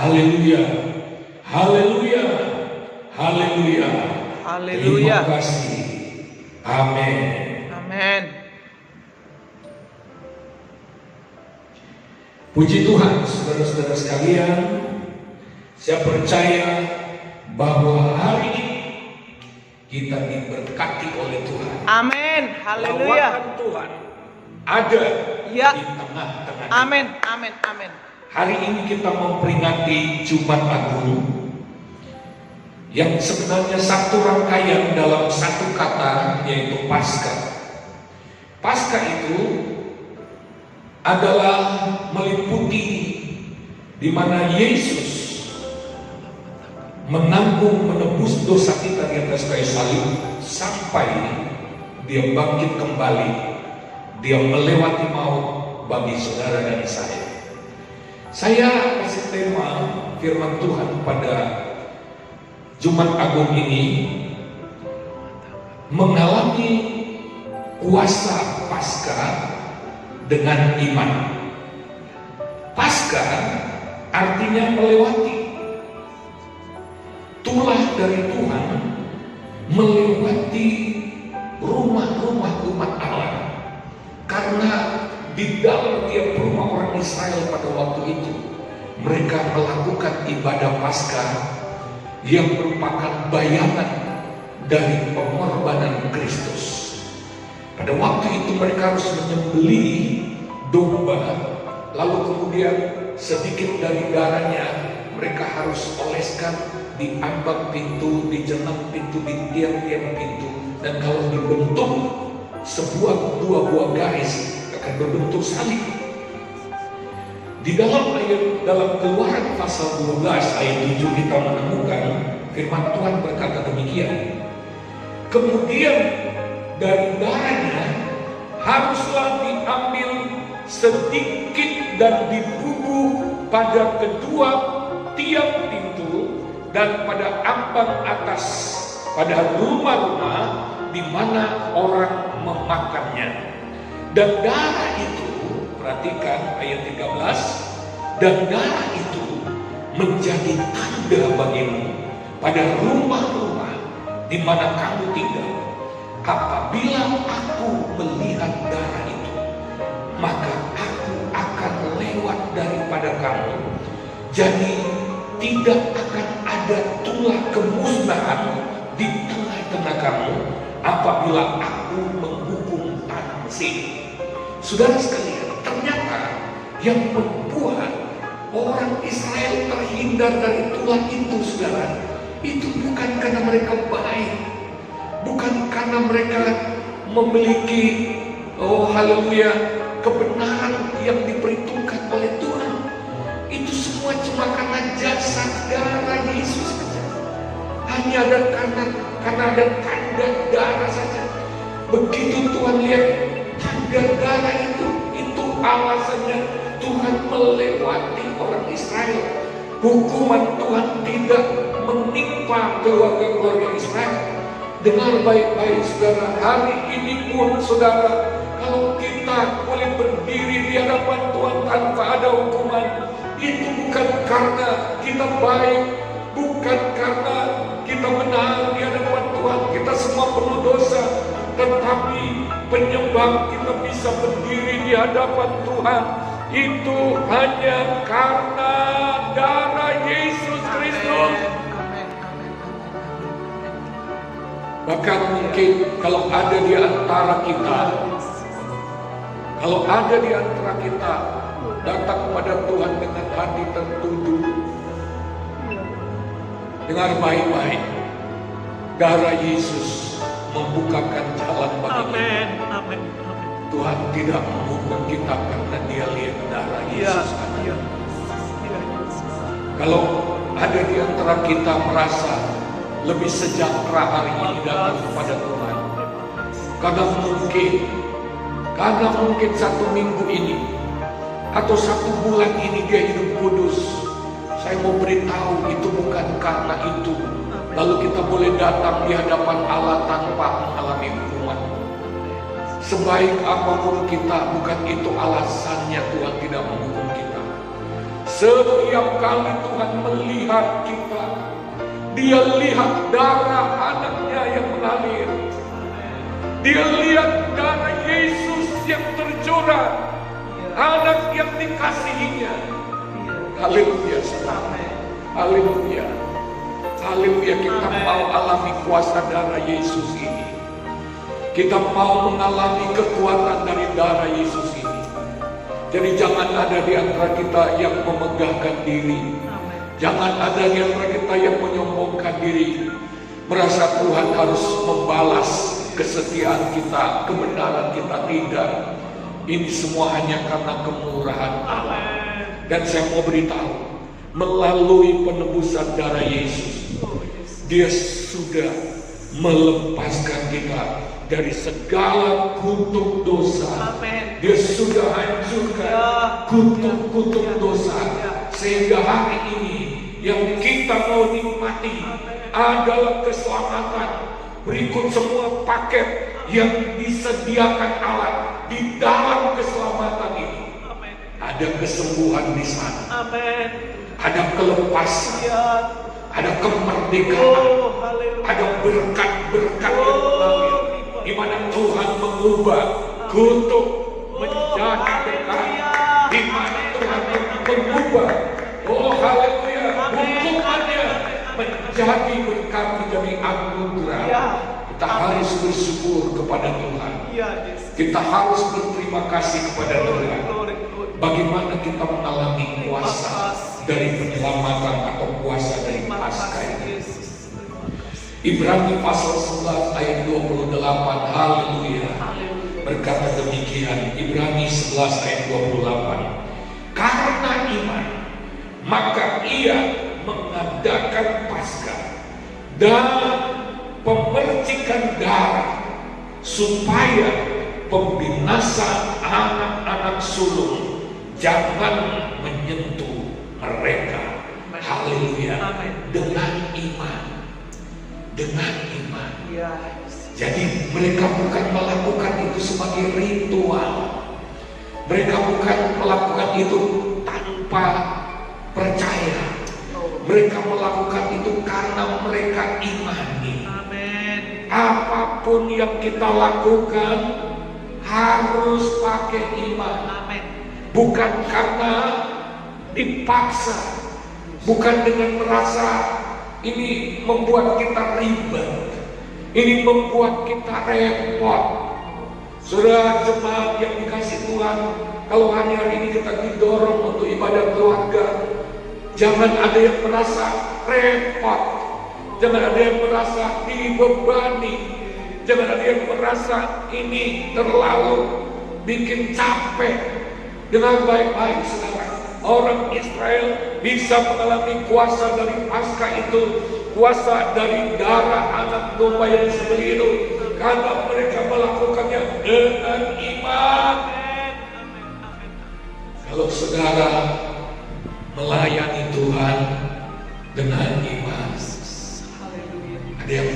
Haleluya, haleluya, haleluya. Haleluya. Terima kasih. Amin. Amin. Puji Tuhan, saudara-saudara sekalian. Saya percaya bahwa hari ini kita diberkati oleh Tuhan. Amin. Haleluya. Lawatan Tuhan ada Ya. di tengah-tengah. Amin. Amin. Amin. Hari ini kita memperingati Jumat Agung yang sebenarnya satu rangkaian dalam satu kata, yaitu Paskah. Paskah itu adalah meliputi di mana Yesus menanggung menebus dosa kita di atas kayu salib sampai dia bangkit kembali, dia melewati maut bagi saudara dan saya. Saya kasih tema firman Tuhan pada Jumat Agung ini, mengalami kuasa Paskah dengan iman. Paskah artinya melewati. Tulah dari Tuhan melewati rumah-rumah umat Allah, karena di dalam tiap rumah orang Israel pada waktu itu mereka melakukan ibadah Paskah yang merupakan bayangan dari pengorbanan Kristus. Pada waktu itu mereka harus menyembelih domba, lalu kemudian sedikit dari darahnya mereka harus oleskan di ambang pintu, di jenang pintu, di tiang-tiang pintu, dan kalau dibentuk sebuah dua buah garis akan berbentuk salib. Di dalam Keluaran pasal 12 ayat 7 kita menemukan firman Tuhan berkata demikian. Kemudian dari darahnya haruslah diambil sedikit dan dibubuk pada kedua tiang pintu dan pada ambang atas, pada rumah-rumah di mana orang memakannya. Dan darah itu, perhatikan ayat 13, dan darah itu menjadi tanda bagimu pada rumah-rumah di mana kamu tinggal. Apabila aku melihat darah itu, maka aku akan lewat daripada kamu. Jadi tidak akan ada tulah kemusnahan di tengah-tengah kamu apabila aku menghukum tanah Mesir. Saudara sekalian, ternyata yang membuat orang Israel terhindar dari tulah itu, saudara, itu bukan karena mereka baik, bukan karena mereka memiliki, oh haleluya, kebenaran yang diperhitungkan oleh Tuhan. Itu semua cuma karena jasa darah Yesus saja. Hanya ada karena ada tanda darah saja. Begitu Tuhan lihat tanda darah itu alasannya Tuhan melewati orang Israel. Hukuman Tuhan tidak menimpa keluarga-keluarga Israel. Dengar baik-baik saudara, hari ini pun saudara, kalau kita boleh berdiri di hadapan Tuhan tanpa ada hukuman, itu bukan karena kita baik, bukan karena kita benar di hadapan Tuhan, kita semua penuh dosa, tetapi penyebab kita bisa berdiri di hadapan Tuhan itu hanya karena darah Yesus Kristus. Bahkan mungkin kalau ada di antara kita, datang kepada Tuhan dengan hati tertuduh, dengar baik-baik, darah Yesus membukakan jalan bagi kita. Tuhan tidak menghukum kita karena dia lihat darah Yesus. Kalau ada di antara kita merasa lebih sejahtera hari ini datang kepada Tuhan, karena mungkin satu minggu ini atau satu bulan ini dia hidup kudus, saya mau beritahu itu bukan karena itu lalu kita boleh datang di hadapan Allah tanpa mengalami hukuman. Sebaik apapun kita, bukan itu alasannya Tuhan tidak menghukum kita. Setiap kali Tuhan melihat kita, Dia lihat darah anaknya yang mengalir. Dia lihat darah Yesus yang tercurah, anak yang dikasihinya. Haleluya, saudara. Haleluya. Haleluya, kita mau alami kuasa darah Yesus ini. Kita mau mengalami kekuatan dari darah Yesus ini. Jadi jangan ada di antara kita yang memegahkan diri. Jangan ada di antara kita yang menyombongkan diri, merasa Tuhan harus membalas kesetiaan kita, kebenaran kita. Tidak. Ini semua hanya karena kemurahan Allah. Dan saya mau beritahu, melalui penebusan darah Yesus, Dia sudah melepaskan kita dari segala kutuk dosa. Dia sudah hancurkan kutuk dosa. Sehingga hari ini yang kita mau nikmati adalah keselamatan. Berikut semua paket yang disediakan Allah di dalam keselamatan itu. Ada kesembuhan di sana. Ada kelepasan. Ada kemerdekaan. Ada berkat-berkat yang mengalir, di mana Tuhan mengubah kutuk menjadi berkat, di mana Tuhan mengubah, oh haleluya, hukumannya menjadi berkat, menjadi anugerah. Kita harus bersyukur kepada Tuhan. Kita harus berterima kasih kepada Tuhan. Bagaimana kita mengalami kuasa dari penyelamatan atau kuasa dari Paskah ini? Ibrani pasal 11 ayat 28, haleluya, berkata demikian. Ibrani 11 ayat 28, karena iman maka ia mengadakan Paskah dan pemercikan darah, supaya pembinasan anak-anak sulung jangan menyentuh mereka. Haleluya. Dengan iman. Dengan iman. Jadi mereka bukan melakukan itu sebagai ritual. Mereka bukan melakukan itu tanpa percaya. Mereka melakukan itu karena mereka imani. Apapun yang kita lakukan harus pakai iman. Bukan karena dipaksa, bukan dengan merasa ini membuat kita ribet, ini membuat kita repot. Saudara jemaat yang dikasih Tuhan, kalau hari ini kita didorong untuk ibadah keluarga, jangan ada yang merasa repot, jangan ada yang merasa dibebani, jangan ada yang merasa ini terlalu bikin capek. Dengan baik-baik, saudara, orang Israel bisa mengalami kuasa dari Paskah itu, kuasa dari darah anak domba yang disembelih itu, karena mereka melakukannya dengan iman. Kalau saudara melayani Tuhan dengan iman, ada yang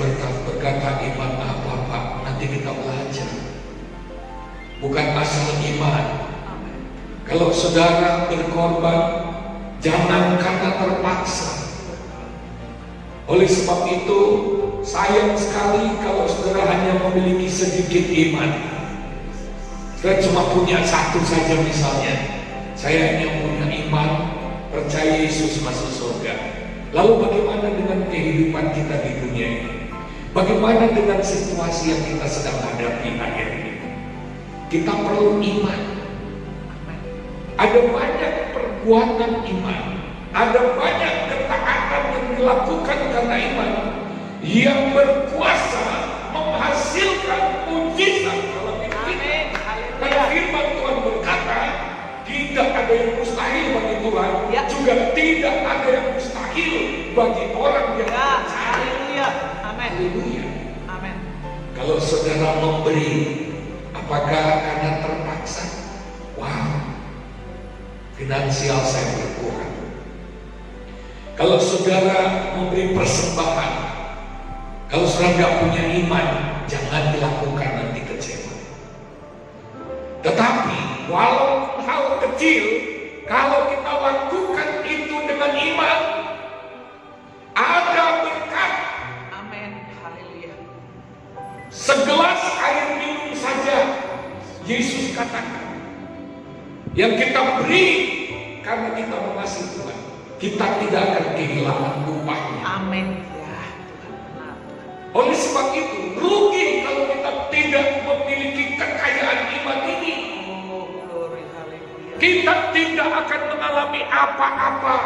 berkata iman apa Pak? Nanti kita belajar. Bukan asal iman. Kalau saudara berkorban, jangan karena terpaksa. Oleh sebab itu, sayang sekali kalau saudara hanya memiliki sedikit iman. Saudara cuma punya satu saja misalnya. Saya hanya punya iman, percaya Yesus masuk surga. Lalu bagaimana dengan kehidupan kita di dunia ini? Bagaimana dengan situasi yang kita sedang hadapi akhir ini? Kita perlu iman. Ada banyak perbuatan iman, ada banyak ketaatan yang dilakukan karena iman, yang berkuasa menghasilkan mujizat dalam hidup kita. Karena firman Tuhan berkata, tidak ada yang mustahil bagi Tuhan, juga tidak ada yang mustahil bagi orang yang percaya. Haleluya. Haleluya. Amin. Kalau saudara memberi, apakah karena terpaksa? Wow. Finansial saya berkurang. Kalau saudara memberi persembahan, kalau saudara nggak punya iman, jangan dilakukan, nanti kecewa. Tetapi walau hal kecil, kalau kita lakukan iman, ada berkat. Amin. Haleluya. Segelas air minum saja, Yesus katakan, yang kita beri karena kita mengasihi Tuhan, kita tidak akan kehilangan upahnya. Amin. Ya, Tuhan benar. Oleh sebab itu, rugi kalau kita tidak memiliki kekayaan iman ini. Oh, glory. Haleluya. Kita tidak akan mengalami apa-apa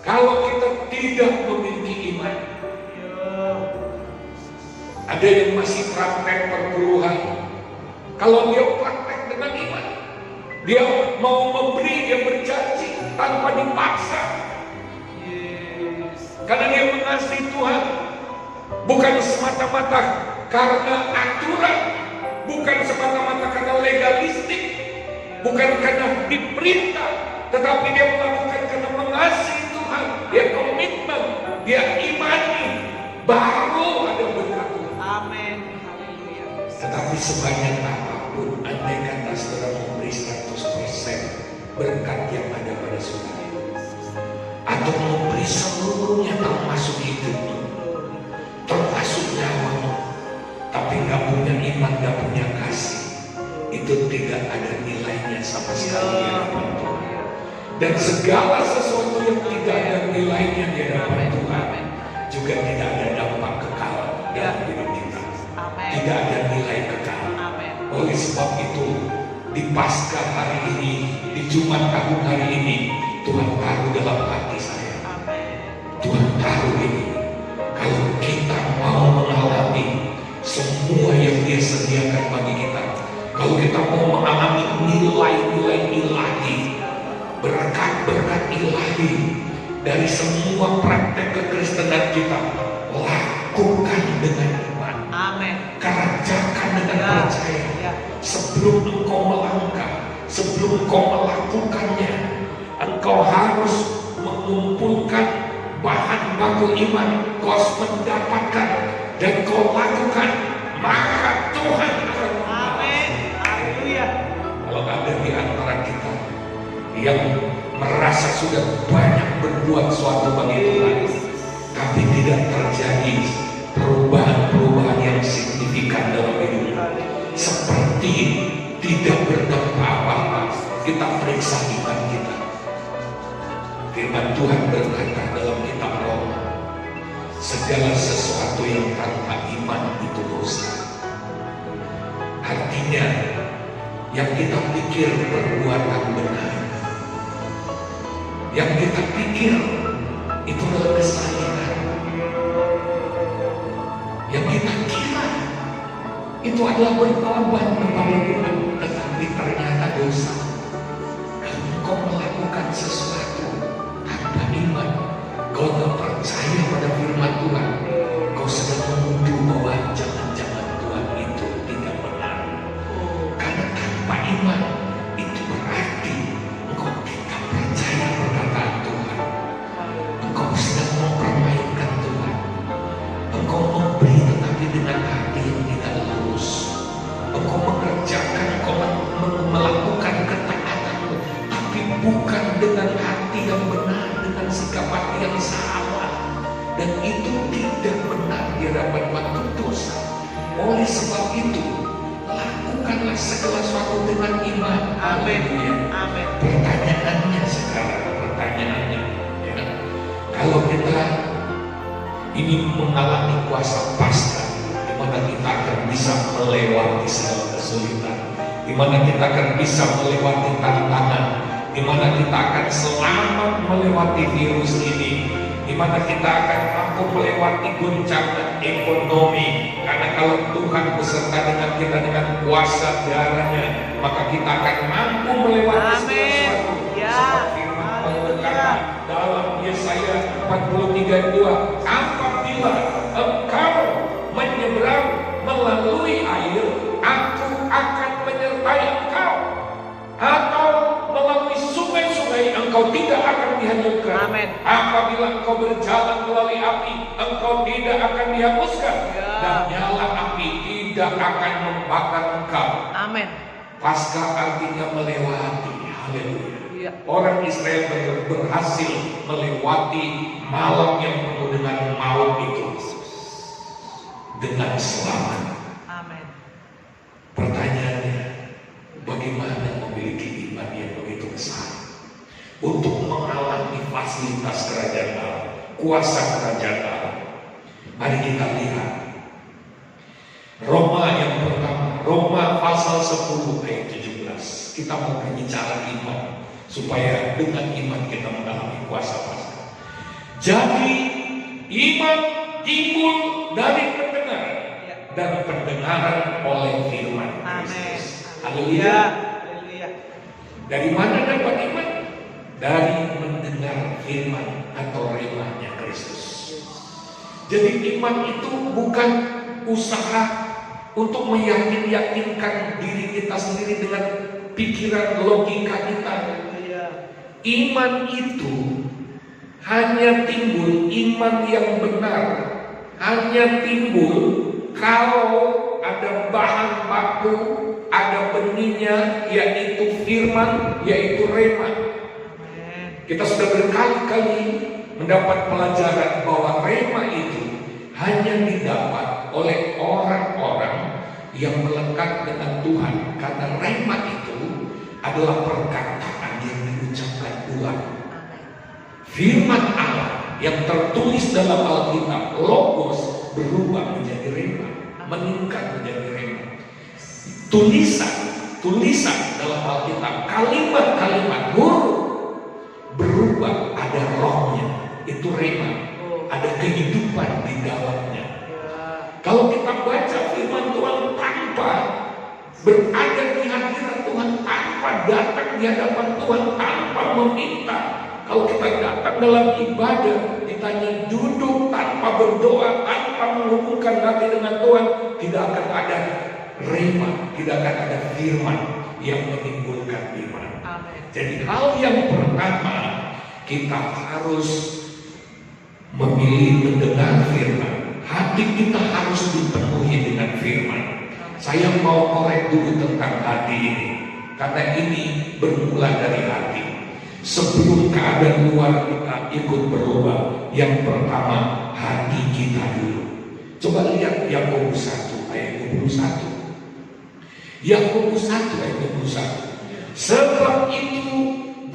kalau kita tidak memiliki iman. Ada yang masih praktek perburuhan. Kalau dia praktek dengan iman, dia mau memberi, dia berjanji tanpa dipaksa. Karena dia mengasihi Tuhan, bukan semata-mata karena aturan, bukan semata-mata karena legalistik, bukan karena diperintah, tetapi dia melakukan karena mengasihi Tuhan. Dia komitmen, dia imani, baru ada berkat Tuhan. Amin. Haleluya. Tetapi sebanyak apapun, andai kata saudara memberi 100% berkat yang ada pada saudara, atau memberi seluruhnya termasuk hidupmu, termasuk nyawamu, tapi gak punya iman, gak punya kasih, itu tidak ada nilainya sama sekali di hadapan Tuhan. Dan segala sesuatu yang tidak ada nilainya di hadapan Tuhan juga tidak ada dampak kekal dalam hidup kita. Tidak ada nilai kekal. Oleh sebab itu, di Paskah hari ini, di Jumat Agung hari ini, Tuhan taruh dalam hati saya. Tuhan taruh ini, kalau kita mau mengalami semua yang Dia sediakan bagi kita, kalau kita mau mengalami nilai-nilai ilahi, berkat-berkat ilahi dari semua praktek kekristenan kita, lakukan dengan iman. Amin. Kerjakan dengan percaya. Sebelum engkau melangkah, sebelum engkau melakukannya, engkau harus mengumpulkan bahan baku iman. Kau harus mendapatkan dan kau lakukan, maka Tuhan akan membalas. Amin. Haleluya. Kalau ada di antara kita yang merasa sudah banyak berbuat suatu bagi Tuhan, tapi tidak terjadi perubahan-perubahan yang signifikan dalam hidup, seperti tidak berdampak apa-apa, kita periksa iman kita. Firman Tuhan berkata dalam kitab Roma, segala sesuatu yang tanpa iman itu dosa. Artinya, yang kita pikir perbuatan benar, yang kita pikir itu adalah kesalahan, yang kita kira itu adalah berkorban kepada Tuhan, tetapi ternyata dosa. Kalau engkau melakukan sesuatu tanpa iman, kau tak percaya pada firman Tuhan, kau sedang menuduh bahwa jangan-jangan Tuhan itu tidak benar. Karena tanpa iman itu berarti engkau tidak percaya perkataan Tuhan. Engkau sedang mempermainkan Tuhan. Engkau memberi tetapi dengan hati yang tidak lurus. Engkau mengerjakan, engkau melakukan ketaatanmu, tapi bukan dengan hati yang benar, dengan sikap hati yang salah. Dan itu tidak benar di hadapan Tuhan, dosa. Oleh sebab itu, lakukanlah segala sesuatu dengan iman. Amin. Haleluya. Amin. Pertanyaannya sekarang, ya, kalau kita ini mengalami kuasa Paskah, di mana kita akan bisa melewati segala kesulitan, di mana kita akan bisa melewati tantangan, di mana kita akan selamat melewati virus ini, di mana kita akan mampu melewati guncangan ekonomi, karena kalau Tuhan beserta dengan kita dengan kuasa darahnya, maka kita akan mampu melewati segala sesuatu. Seperti firman Allah berkata dalam Yesaya 43:2, apabila engkau menyeberang melalui air, aku akan menyertai engkau, atau melalui sungai-sungai, engkau tidak akan dihanyutkan. Amin. Apabila engkau berjalan melalui api, engkau tidak akan dihanguskan, dan nyala api tidak akan membakar engkau. Amin. Paskah artinya melewati. Haleluya. Orang Israel berhasil melewati malam yang penuh dengan maut itu dengan selamat. Amin. Pertanyaannya, bagaimana memiliki iman yang begitu besar untuk mengalami fasilitas kerajaan Allah, kuasa kerajaan Allah? Mari kita lihat Roma yang pertama, Roma pasal 10 ayat 17. Kita mau berbicara iman, supaya dengan iman kita mengalami kuasa pasca. Jadi iman timbul dari pendengaran, dan pendengaran oleh firman Kristus. Haleluya. Haleluya. Dari mana dapat iman? Dari mendengar firman atau remahnya Kristus. Jadi iman itu bukan usaha untuk meyakinkan diri kita sendiri dengan pikiran logika kita. Iman itu hanya timbul, iman yang benar hanya timbul kalau ada bahan baku, ada benihnya, yaitu firman, yaitu rema. Kita sudah berkali-kali mendapat pelajaran bahwa rema itu hanya didapat oleh orang-orang yang melekat dengan Tuhan, karena rema itu adalah perkataan yang diucapkan ulang. Firman Allah yang tertulis dalam Alkitab, logos, berubah menjadi rema, meningkat menjadi rema. Tulisan dalam Alkitab, kalimat-kalimat huruf berubah, ada rohnya, itu rema, ada kehidupan di dalamnya. Kalau kita baca firman Tuhan tanpa berada di hadirat Tuhan, tanpa datang di hadapan Tuhan, tanpa meminta, kalau kita datang dalam ibadah, kita hanya duduk tanpa berdoa, tanpa menghubungkan hati dengan Tuhan, tidak akan ada rema, tidak akan ada firman yang menimbulkan iman. Jadi hal yang pertama, kita harus memilih mendengar firman. Hati kita harus dipenuhi dengan firman. Saya mau korek dulu tentang hati ini, karena ini bermula dari hati. Sebelum keadaan luar kita ikut berubah, yang pertama hati kita dulu. Coba lihat Yakobus 1 ayat 21. Yakobus 1 ayat 21. Sebab itu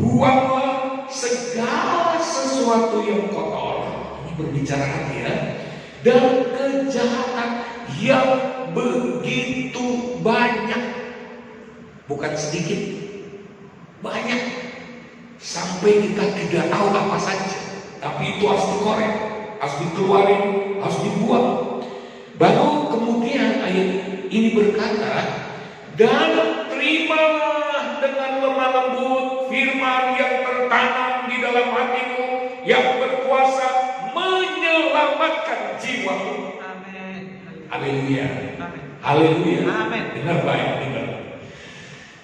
buanglah segala sesuatu yang kotor. Ini berbicara hati ya. Dan kejahatan yang begitu banyak, bukan sedikit, banyak, sampai kita tidak tahu apa saja. Tapi itu harus dikorek, harus dikeluarin, harus dibuang. Baru kemudian ayat ini berkata, dan terimalah dengan lemah lembut firman yang tertanam di dalam hatimu, yang berkuasa menyelamatkan jiwamu. Amin. Haleluya. Amin. Haleluya. Amin. Dengar baik, dengar.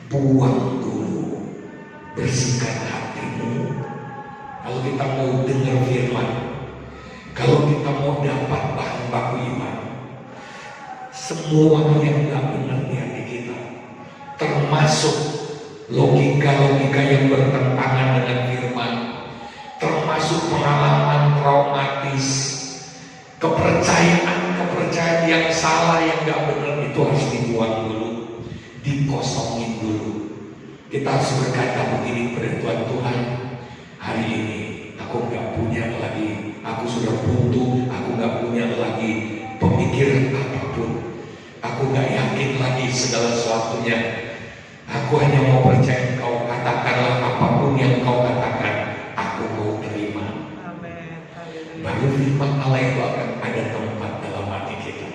Buang dulu, bersihkan hatimu. Kalau kita mau dengar firman, kalau kita mau dapat bahan baku iman, semua yang gak benar di hati kita, termasuk logika-logika yang bertentangan dengan firman, termasuk pengalaman traumatis, kepercayaan yang salah, yang gak benar, itu harus dibuang dulu, dikosongin dulu. Kita harus berkata begini kepada Tuhan, Tuhan, hari ini aku gak punya lagi, aku sudah buntu, aku gak punya lagi pemikiran apapun, aku gak yakin lagi segala sesuatunya, aku hanya mau percaya Engkau, katakanlah apapun yang Engkau katakan, aku mau terima. Amin. Baru firman Allah itu akan ada tempat dalam hati kita.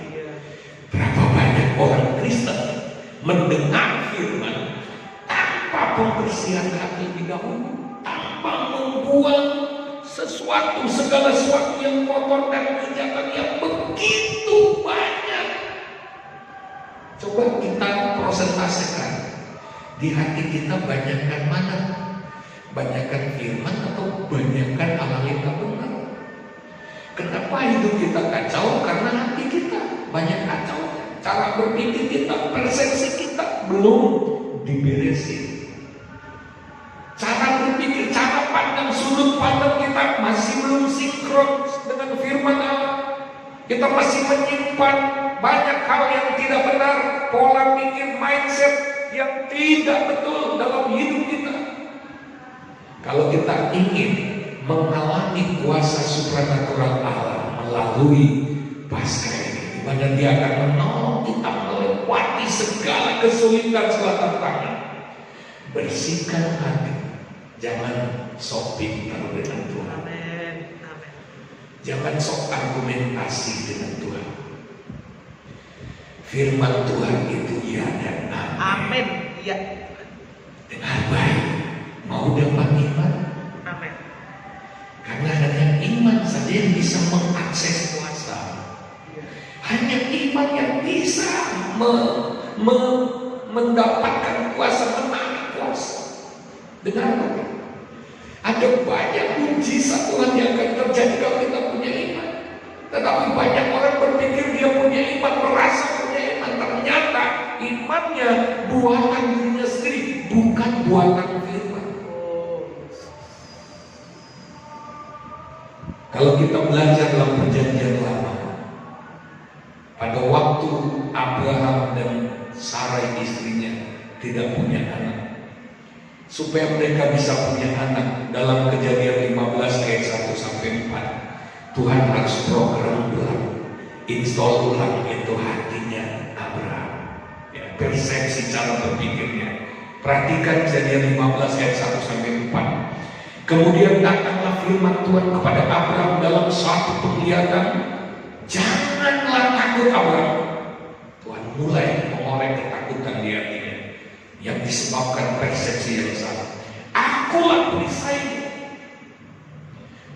Berapa banyak orang Kristen mendengar firman tanpa pembersihan hati lebih dahulu, tanpa membuang segala sesuatu yang kotor dan kejahatan yang begitu banyak. Coba kita prosentasikan, di hati kita banyakkan mana? Banyakkan firman atau banyakkan hal yang tak benar? Kenapa hidup kita kacau? Karena hati kita banyak kacau. Cara berpikir kita, persepsi kita belum diberesin. Cara sudut pandang kita masih belum sinkron dengan firman Allah. Kita masih menyimpan banyak hal yang tidak benar, pola pikir, mindset yang tidak betul dalam hidup kita. Kalau kita ingin mengalami kuasa supranatural Allah melalui Paskah ini, di mana Dia akan menolong kita melewati segala kesulitan, segala tantangan. Bersihkan hati, jangan sok pintar dengan Tuhan. Amin. Amin. Jangan sok argumentasi dengan Tuhan. Firman Tuhan itu ya dan amin. Amin. Ya. Dengar baik, mau dapat iman? Amin. Karena hanya iman saja yang bisa mengakses kuasa. Hanya iman yang bisa mendapatkan kuasa, menarik kuasa. Dengar baik. Ada banyak mujizat Tuhan yang akan terjadi kalau kita punya iman. Tetapi banyak orang berpikir dia punya iman, merasa punya iman. Ternyata imannya buatan dirinya sendiri, bukan buatan firman. Kalau kita belajar dalam perjanjian lama, pada waktu Abraham dan Sarai istrinya tidak punya anak, supaya mereka bisa punya anak, dalam Kejadian 15 ayat 1 sampai 4, Tuhan harus program ulang, install ulang itu hatinya Abraham, ya, persepsi cara berpikirnya. Perhatikan Kejadian 15 ayat 1 sampai 4. Kemudian datanglah firman Tuhan kepada Abraham dalam suatu penglihatan, janganlah takut Abraham. Tuhan mulai mengorek ketakutan di hatinya yang disebabkan persepsi yang salah. Akulah perisaimu,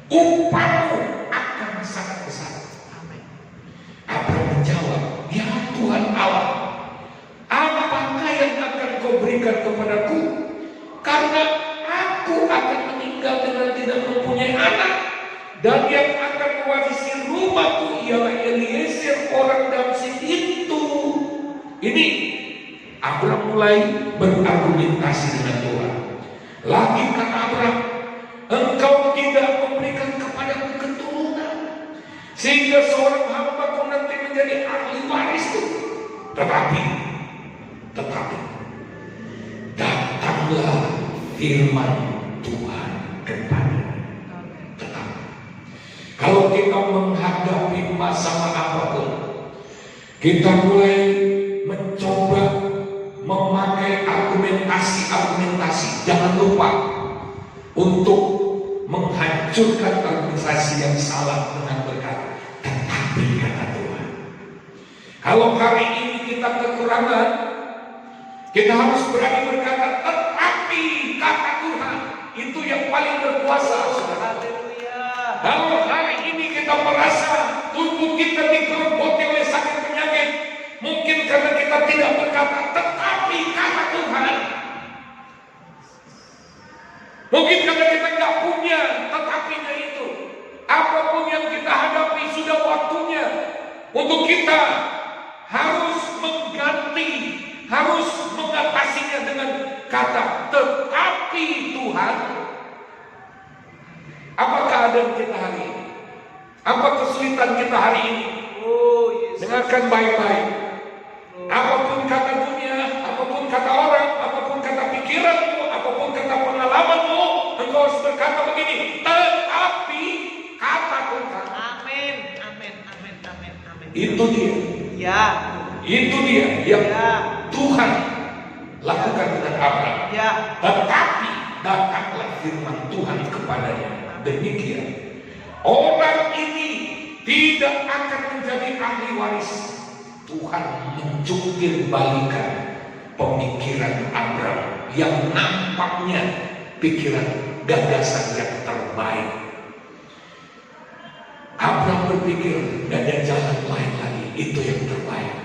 upahmu akan sangat besar. Amin. Abraham menjawab, ya Tuhan Allah, apakah yang akan kau berikan kepadaku? Karena aku akan meninggal dengan tidak mempunyai anak, dan yang akan mewarisi rumahku ialah Eliezer orang Damsyik itu. Ini Abraham mulai berargumentasi dengan Tuhan. Lagi kata Abraham, engkau tidak memberikan kepadaku keturunan, sehingga seorang hamba-Mu nanti menjadi ahli warisku. Tetapi datanglah firman Tuhan kepadanya. Tetapi kalau kita menghadapi masalah apapun, kita mulai mencoba memakai argumentasi. Jangan lupa untuk menghancurkan argumentasi yang salah dengan berkata, tetapi kata Tuhan. Kalau hari ini kita kekurangan, kita harus berani berkata, tetapi kata Tuhan. Itu yang paling berkuasa, saudara. Kalau hari ini kita merasa tubuh kita digerogoti oleh sakit penyakit, mungkin karena kita tidak berkata, tetapi kata Tuhan. Mungkin karena kita nggak punya tetapinya itu. Apapun yang kita hadapi sudah waktunya untuk kita harus mengganti, harus mengatasinya dengan kata tetapi Tuhan. Apa keadaan kita hari ini? Apa kesulitan kita hari ini? Oh, Yesus. Dengarkan baik-baik. Apapun kata dunia, apapun kata orang, apapun kata pikiranmu, apapun kata pengalamanmu, engkau harus berkata begini, tetapi kata Tuhan. Amin. Amin. Amin. Amin. Amin. Itu dia. Ya. Itu dia yang Ya. Tuhan lakukan dengan Abraham. Ya. Tetapi datanglah firman Tuhan kepadanya. Demikian, orang ini tidak akan menjadi ahli waris. Tuhan mencungkil balikan pemikiran Abraham yang nampaknya pikiran gagasan yang terbaik. Abraham berpikir gak ada jalan lain lagi, itu yang terbaik.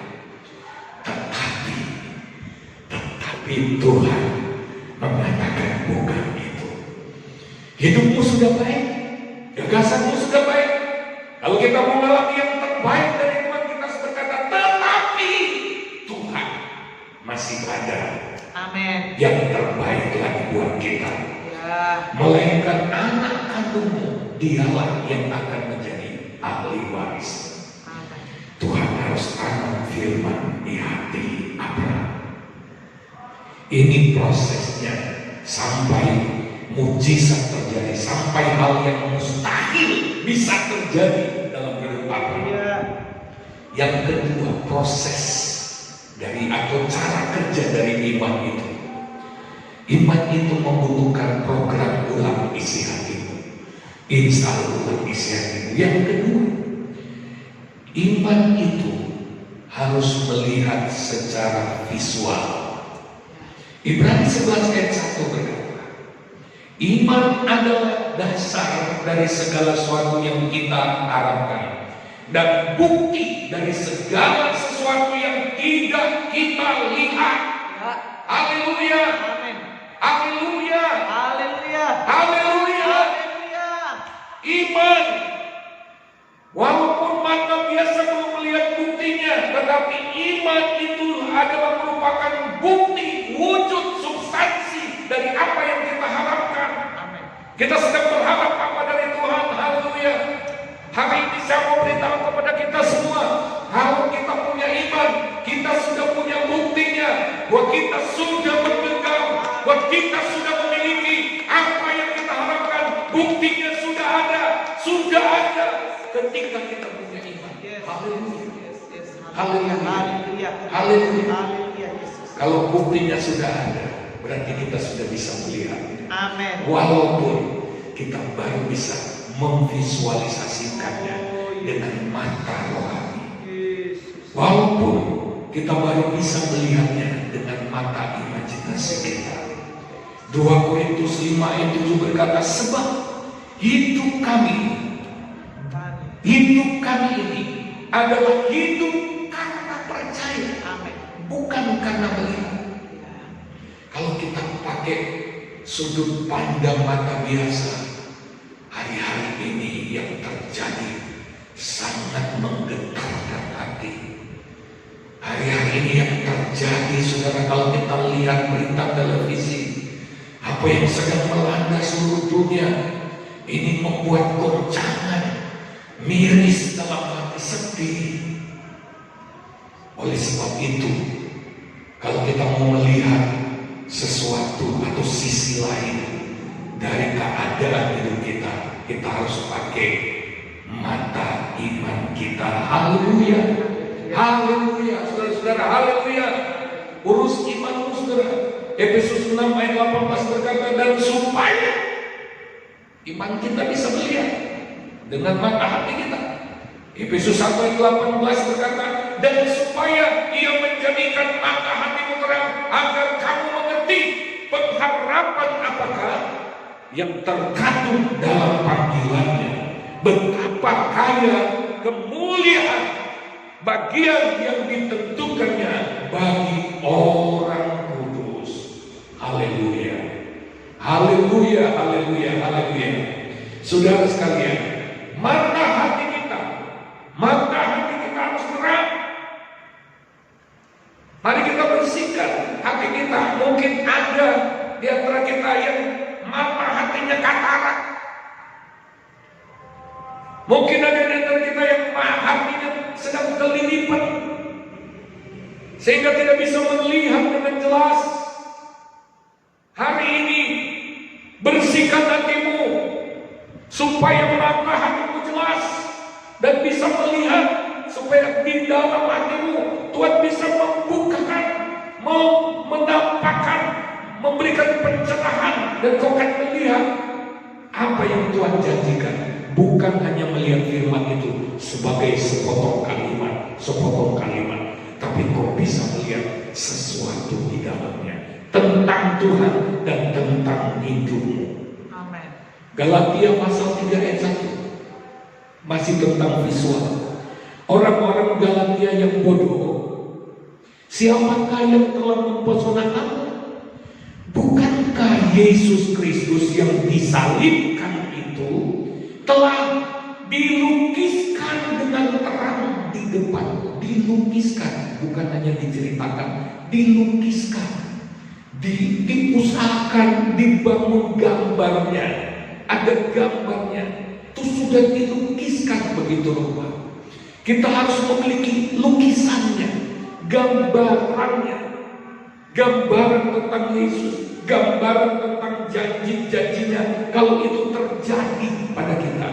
Tetapi Tuhan mengatakan bukan itu. Hidupmu sudah baik, gagasanmu sudah baik. Kalau kita mengalami yang terbaik dari Tuhan, kita harus berkata, tetapi Tuhan masih ada. Amin. Yang terbaik lagi buat kita. Ya. Melainkan anak kandungmu, dialah yang akan menjadi ahli waris. Amin. Tuhan harus tanam firman di hati Abraham. Ini prosesnya sampai mujizat terjadi, sampai hal yang mustahil bisa terjadi dalam hidup Abraham. Iya. Yang kedua, proses dari atau cara kerja dari iman itu. Iman itu membutuhkan program ulang isi hatimu, install ulang isi hatimu. Yang kedua, iman itu harus melihat secara visual. Ibrani 11 ayat 1 berkata, iman adalah dasar dari segala sesuatu yang kita harapkan dan bukti dari segala sesuatu yang tidak kita lihat. Ya. Haleluya. Amin. Haleluya. Haleluya. Haleluya. Haleluya. Iman, walaupun mata biasa belum melihat buktinya, tetapi iman itu adalah merupakan bukti wujud substansi dari apa yang kita harapkan. Amin. Kita sedang berharap apa dari Tuhan. Haleluya. Hari ini saya mau beritahu kepada kita semua, kalau kita punya iman, kita sudah punya buktinya, bahwa kita sudah berpegang, bahwa kita sudah memiliki apa yang kita harapkan. Buktinya sudah ada ketika kita punya iman. Yes. Haleluya. Yes, yes. Haleluya. Haleluya. Haleluya. Haleluya, Yesus. Kalau buktinya sudah ada, berarti kita sudah bisa melihat. Amin. Walaupun kita baru bisa memvisualisasikannya dengan mata rohani. Yesus. Walaupun kita baru bisa melihatnya dengan mata imajinasi kita. 2 Korintus 5 ayat 7 berkata, sebab hidup kami ini adalah hidup karena percaya, Amin. bukan karena melihat. Kalau kita pakai sudut pandang mata biasa, hari-hari ini yang terjadi sangat menggetarkan hati. Hari-hari ini yang terjadi, saudara, kalau kita lihat berita televisi, apa yang sedang melanda seluruh dunia, ini membuat goncangan, miris dalam hati, sedih. Oleh sebab itu, kalau kita mau melihat sesuatu atau sisi lain dari keadaan hidup kita, kita harus pakai mata iman kita. Haleluya. Haleluya. Saudara-saudara, haleluya. Urus imanmu, saudara. Efesus 6 ayat 18 berkata, dan supaya iman kita bisa melihat dengan mata hati kita. Efesus 1 ayat 18 berkata, dan supaya ia menjadikan mata hatimu terang, agar kamu mengerti pengharapan apakah yang terkandung dalam panggilannya, betapa kaya kemuliaan bagian yang ditentukannya bagi orang kudus. Haleluya. Haleluya, haleluya, haleluya. Saudara sekalian, mata hati kita harus terang. Mari kita bersihkan hati kita. Mungkin ada di antara kita yang mata hatinya katarak. Mungkin ada di antara kita yang hatinya sedang kelilipan, sehingga tidak bisa melihat dengan jelas. Hari ini bersihkan hatimu supaya mata hatimu jelas dan bisa melihat, supaya di dalam hatimu Tuhan bisa membukakan, menampakkan, memberikan pencerahan, dan kau akan melihat apa yang Tuhan janjikan. Bukan hanya melihat firman itu sebagai sepotong kalimat, tapi kau bisa melihat sesuatu di dalamnya tentang Tuhan dan tentang hidupmu. Amin. Galatia pasal 3 ayat 1 masih tentang visual. Orang-orang Galatia yang bodoh, siapakah yang telah mempesona kamu? Bukankah Yesus Kristus yang disalibkan itu telah dilukiskan dengan terang di depan? Dilukiskan, bukan hanya diceritakan, dilukiskan, diusahakan, dibangun gambarnya ada gambarnya. Itu sudah dilukiskan begitu rupa. Kita harus memiliki lukisannya, gambarannya, gambaran tentang Yesus, gambaran tentang janji-janjinya. Kalau itu terjadi pada kita,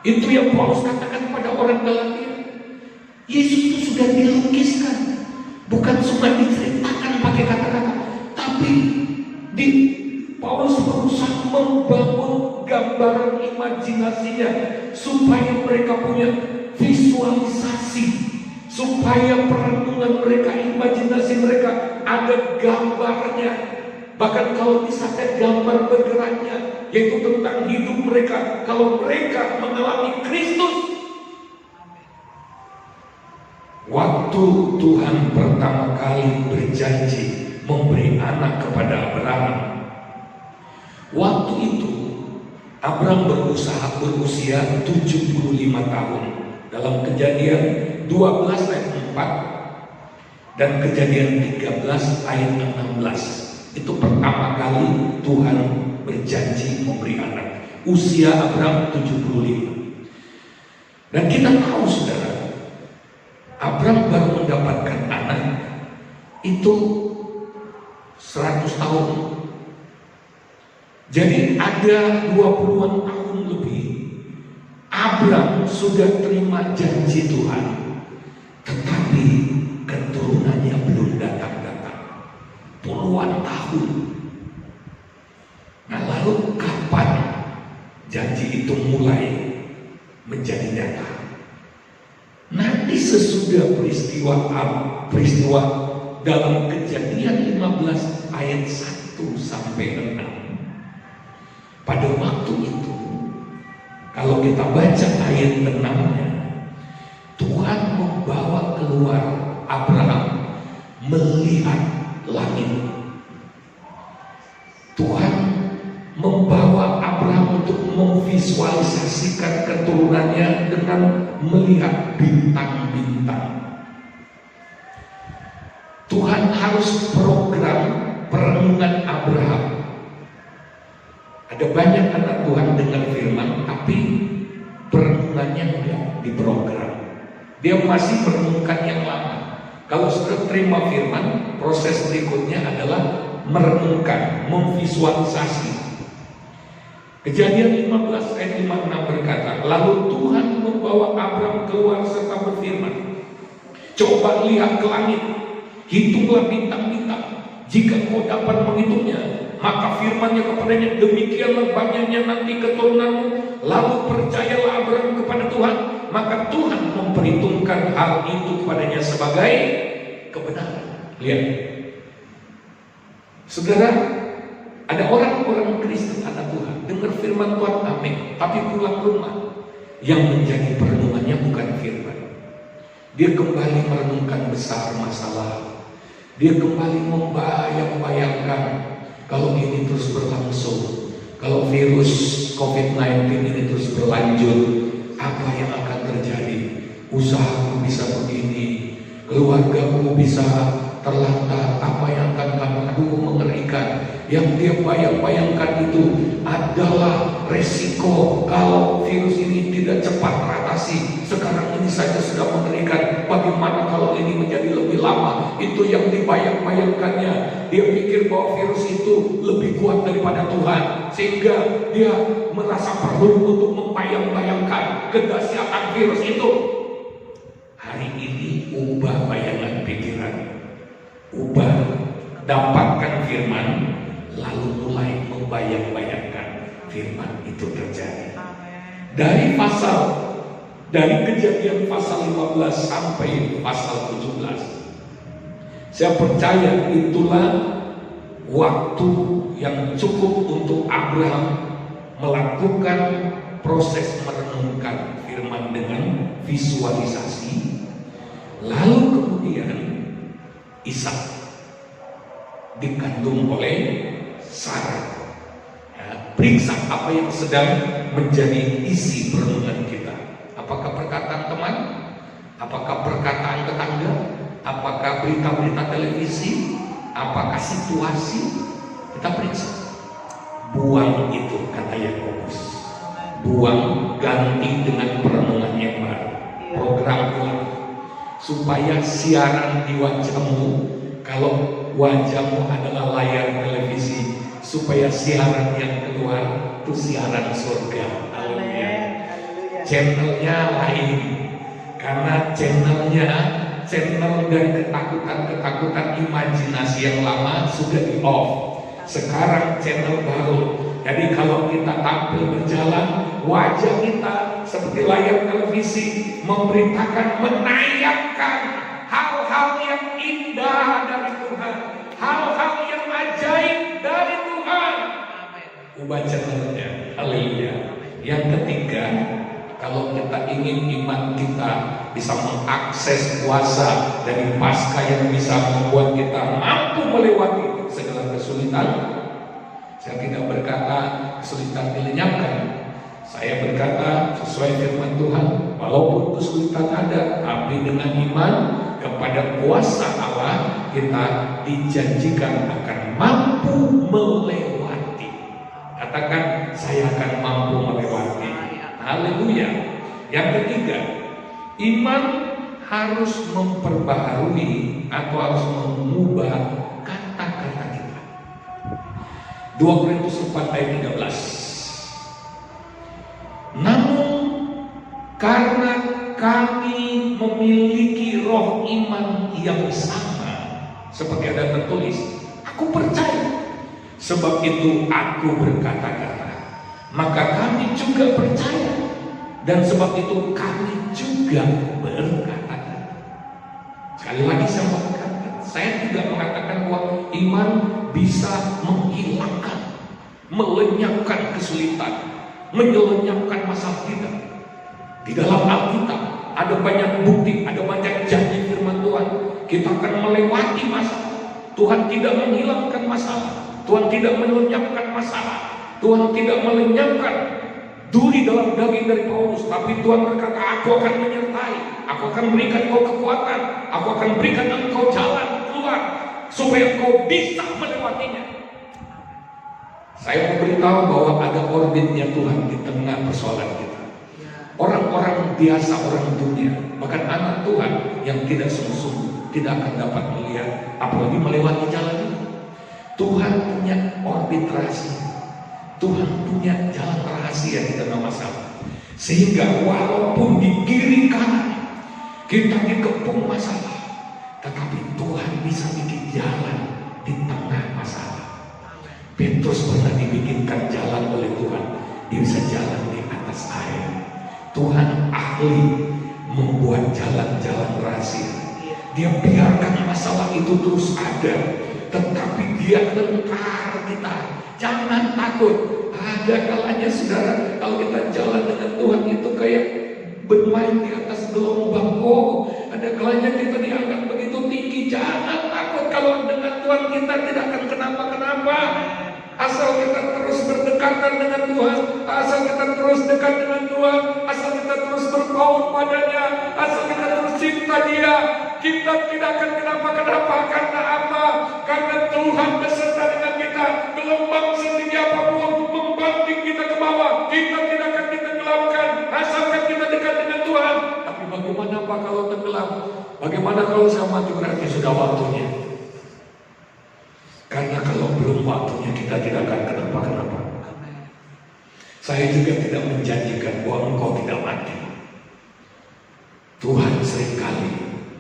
itu yang Paulus katakan pada orang Galatia. Yesus itu sudah dilukiskan, bukan cuma diceritakan pakai kata-kata, tapi Paulus berusaha membangun gambaran imajinasinya supaya mereka punya visualisasi, supaya perenungan mereka, imajinasi mereka ada gambarnya. Bahkan kalau misalnya gambar bergeraknya, yaitu tentang hidup mereka, kalau mereka mengalami Kristus. Waktu Tuhan pertama kali berjanji memberi anak kepada Abraham, waktu itu Abraham berusia 75 tahun. Dalam Kejadian 12 ayat 4 dan Kejadian 13 ayat 16, itu pertama kali Tuhan berjanji memberi anak. Usia Abraham 75. Dan kita tahu saudara, Abraham baru mendapatkan anak itu 100 tahun. Jadi ada 20-an tahun lebih Abraham sudah terima janji Tuhan, tetapi keturunannya belum datang-datang. Puluhan tahun. Nah, lalu kapan janji itu mulai menjadi nyata? Nanti sesudah peristiwa dalam Kejadian 15 ayat 1 sampai 6. Pada waktu itu, kalau kita baca ayat 6-nya, Tuhan membawa keluar Abraham melihat langit. Tuhan membawa Abraham untuk memvisualisasikan keturunannya dengan melihat bintang-bintang. Tuhan harus program perenungan Abraham. Ada banyak anak Tuhan dengar firman, tapi perenungannya enggak diprogram. Dia masih merenungkan yang lama. Kalau sudah terima firman, proses berikutnya adalah merenungkan, memvisualisasi. Kejadian 15 ayat 56 berkata, lalu Tuhan membawa Abraham keluar serta berfirman, coba lihat ke langit, hitunglah bintang-bintang, jika kau dapat menghitungnya, maka firman-Nya kepadanya, demikianlah banyaknya nanti keturunanmu. Lalu percayalah Abraham kepada Tuhan, maka Tuhan memperhitungkan hal itu kepadanya sebagai kebenaran. Lihat, saudara, ada orang-orang Kristen anak Tuhan dengar firman Tuhan, amin, tapi pulang rumah yang menjadi perenungannya bukan firman. Dia kembali merenungkan besar masalah. Dia kembali membayang-bayangkan kalau ini terus berlangsung, kalau virus COVID-19 ini terus berlanjut, apa yang akan terjadi? Usahaku bisa begini, keluargaku bisa terlantar, apa yang akan kamu? Aduh, mengerikan. Yang dia bayang-bayangkan itu adalah resiko kalau virus ini tidak cepat teratasi. Sekarang ini saja sudah mengerikan, bagaimana kalau ini menjadi lebih lama? Itu yang dibayang-bayangkannya. Dia pikir bahwa virus itu lebih kuat daripada Tuhan, sehingga dia merasa perlu untuk membayang-bayangkan kedahsyatan virus itu. Hari ini ubah bayangan pikiran, ubah, dapatkan firman, lalu mulai membayang-bayangkan firman itu terjadi. Dari Kejadian pasal 15 sampai pasal 17, saya percaya itulah waktu yang cukup untuk Abraham melakukan proses merenungkan firman dengan visualisasi. Lalu kemudian Ishak dikandung oleh Sarah. Ya, periksa apa yang sedang menjadi isi perenungan kita. Apakah perkataan teman? Apakah perkataan tetangga? Apakah berita-berita televisi? Apakah situasi? Kita periksa. Buang itu, kata Yakobus. Buang, ganti dengan perenungan yang baru. Program ulang. Supaya siaran di wajahmu, kalau wajahmu adalah layar televisi, supaya siaran yang keluar itu siaran surga. Haleluya. Channelnya lain, karena channel dari ketakutan imajinasi yang lama sudah di off. Sekarang channel baru. Jadi kalau kita tampil berjalan, wajah kita seperti layar televisi memberitakan, menayangkan hal-hal yang indah dari Tuhan, hal-hal yang ajaib dari Tuhan. Ubah channelnya. Haleluya. Yang ketiga, kalau kita ingin iman kita bisa mengakses kuasa dari Paskah yang bisa membuat kita mampu melewati segala kesulitan. Saya tidak berkata kesulitan dilenyapkan. Saya berkata sesuai firman Tuhan, walaupun kesulitan ada, tapi dengan iman kepada kuasa Allah kita dijanjikan akan mampu melewati. Katakan, saya akan mampu melewati. Haleluya. Yang ketiga, iman harus memperbaharui atau harus mengubah kata-kata kita. 2 Korintus 4 ayat 13. Namun karena kami memiliki roh iman yang sama, seperti ada tertulis, aku percaya, sebab itu aku berkata-kata. Maka kami juga percaya, dan sebab itu kami juga berkata-kata. Sekali lagi saya mengatakan, saya tidak mengatakan bahwa iman bisa menghilangkan, melenyapkan kesulitan, menyelenyapkan masalah kita. Di dalam Alkitab ada banyak bukti, ada banyak janji firman Tuhan. Kita akan melewati masalah. Tuhan tidak menghilangkan masalah, Tuhan tidak melenyapkan masalah, Tuhan tidak melenyapkan duri dalam daging dari Paulus, tapi Tuhan berkata, aku akan menyertai, aku akan berikan kau kekuatan, aku akan berikan engkau jalan keluar, supaya kau bisa melewatinya. Saya memberitahu bahwa ada orbitnya Tuhan di tengah persoalan kita. Orang-orang biasa, orang dunia, bahkan anak Tuhan yang tidak sungguh-sungguh tidak akan dapat melihat, apalagi melewati jalan ini. Tuhan punya orbit rahasia, Tuhan punya jalan rahasia di tengah masalah, sehingga walaupun di kiri kanan kita dikepung masalah, tetapi Tuhan bisa bikin jalan di tengah masalah. Petrus pernah dibikinkan jalan oleh Tuhan, dia bisa jalan di atas air. Tuhan ahli membuat jalan-jalan rahasia. Dia biarkan masalah itu terus ada, tetapi dia lengkar kita. Jangan takut. Ada kalanya saudara, kalau kita jalan dengan Tuhan itu kayak bermain di atas gelombang. Oh, ada kalanya kita diangkat begitu tinggi. Jangan takut, kalau dengan Tuhan kita tidak akan kenapa-kenapa. Asal kita terus berdekatan dengan Tuhan, asal kita terus dekat dengan Tuhan, asal kita terus berpaut padanya, asal kita terus cinta Dia, kita tidak akan kenapa-kenapa. Karena apa? Karena Tuhan beserta dengan kita. Gelombang setinggi apapun membanting kita ke bawah, kita tidak akan ditenggelamkan asalkan kita dekat dengan Tuhan. Tapi bagaimana Pak kalau tenggelam? Bagaimana kalau saya mati? Berarti sudah waktunya. Karena kalau belum waktunya kita tidak akan kenapa-kenapa. Saya juga tidak menjanjikan bahwa engkau tidak mati. Tuhan seringkali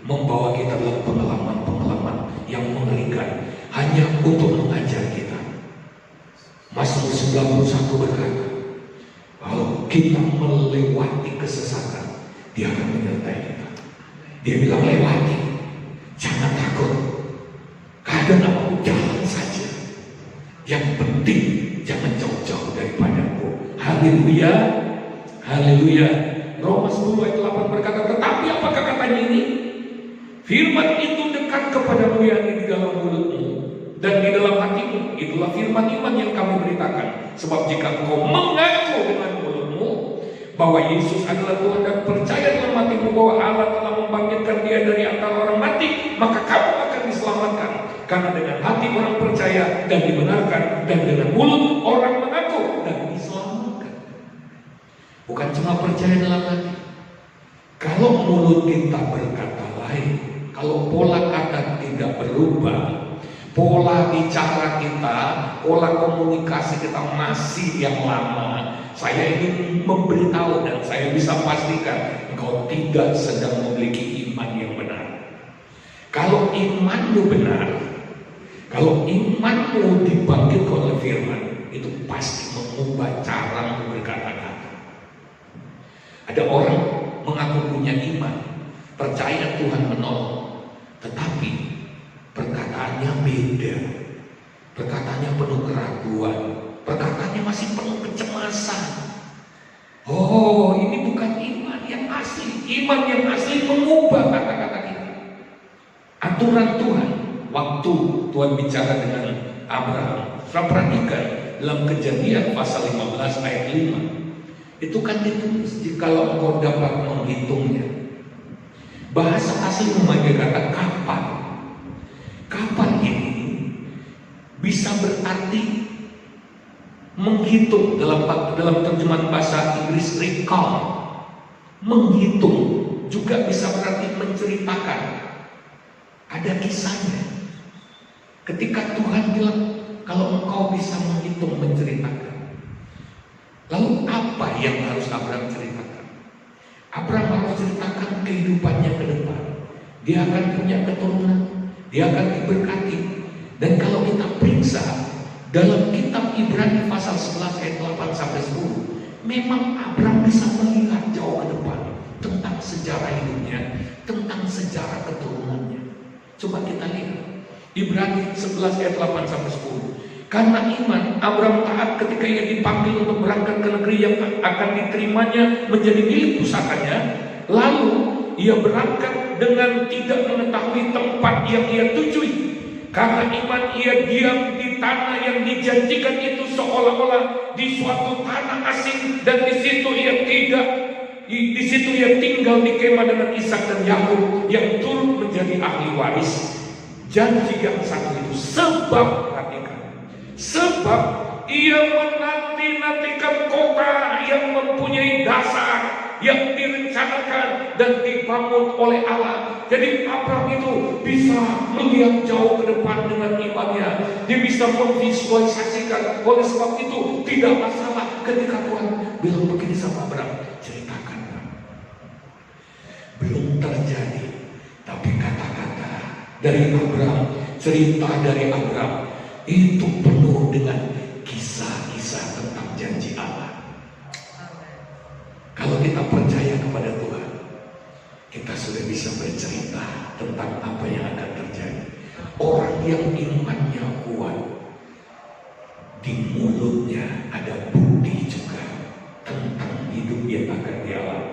membawa kita dalam pengalaman-pengalaman yang mengerikan hanya untuk mengajar kita. Mazmur 91 berkata, kalau kita melewati kesesatan, Dia akan menyertai kita. Dia bilang lewati, jangan takut. Keadaan apapun jalan saja. Yang penting jangan jauh-jauh daripadaku. Haleluya, haleluya. Roma 10 ayat 8 berkata, tetapi apakah katanya ini? Firman itu dekat kepadamu yang di dalam mulutmu dan di dalam hatimu. Itulah firman iman yang kami beritakan. Sebab jika engkau mengaku dengan mulutmu bahwa Yesus adalah Tuhan dan percaya dalam hatimu bahwa Allah telah membangkitkan Dia dari antara orang mati, maka kamu akan diselamatkan. Karena dengan hati orang percaya dan dibenarkan, dan dengan mulut orang Bukan cuma percaya dalam hati. Kalau mulut kita berkata lain, kalau pola kata tidak berubah, pola bicara kita, pola komunikasi kita masih yang lama, saya ingin memberitahu dan saya bisa pastikan engkau tidak sedang memiliki iman yang benar. Kalau imanmu benar, kalau imanmu dibangkitkan oleh firman, itu pasti mengubah cara berkata-kata. Ada orang mengaku punya iman, percaya Tuhan menolong, tetapi perkataannya beda. Perkataannya penuh keraguan, perkataannya masih penuh kecemasan. Oh, ini bukan iman yang asli. Iman yang asli mengubah kata-kata kita. Aturan Tuhan, waktu Tuhan bicara dengan Abraham, saya perhatikan dalam Kejadian pasal 15 ayat 5, itu kan ditulis, jikalau engkau dapat menghitungnya. Bahasa asli memakai kata kapan. Kapan ini bisa berarti menghitung, dalam terjemahan bahasa Inggris recall. Menghitung juga bisa berarti menceritakan. Ada kisahnya. Ketika Tuhan bilang, kalau engkau bisa menghitung, menceritakan. Lalu apa yang harus Abraham ceritakan? Abraham harus ceritakan kehidupannya ke depan. Dia akan punya keturunan, dia akan diberkati. Dan kalau kita periksa dalam kitab Ibrani pasal 11 ayat 8 sampai 10, memang Abraham bisa melihat jauh ke depan tentang sejarah hidupnya, tentang sejarah keturunannya. Coba kita lihat Ibrani 11 ayat 8 sampai 10. Karena iman, Abraham taat ketika ia dipanggil untuk berangkat ke negeri yang akan diterimanya menjadi milik pusakanya. Lalu ia berangkat dengan tidak mengetahui tempat yang ia tujui. Karena iman ia diam di tanah yang dijanjikan itu, seolah-olah di suatu tanah asing, dan di situ ia tinggal di kemah dengan Ishak dan Yakub yang turut menjadi ahli waris janji yang satu itu. Sebab ia menanti-nantikan kota yang mempunyai dasar, yang direncanakan dan dibangun oleh Allah. Jadi Abraham itu bisa melihat jauh ke depan dengan imannya. Dia bisa memvisualisasikan. Oleh sebab itu tidak masalah ketika Tuhan bilang begini sama Abraham, ceritakan. Belum terjadi, tapi kata-kata dari Abraham, cerita dari Abraham itu penuh dengan kisah-kisah tentang janji Allah. Kalau kita percaya kepada Tuhan, kita sudah bisa bercerita tentang apa yang akan terjadi. Orang yang imannya kuat, di mulutnya ada bukti juga tentang hidup yang akan dialami.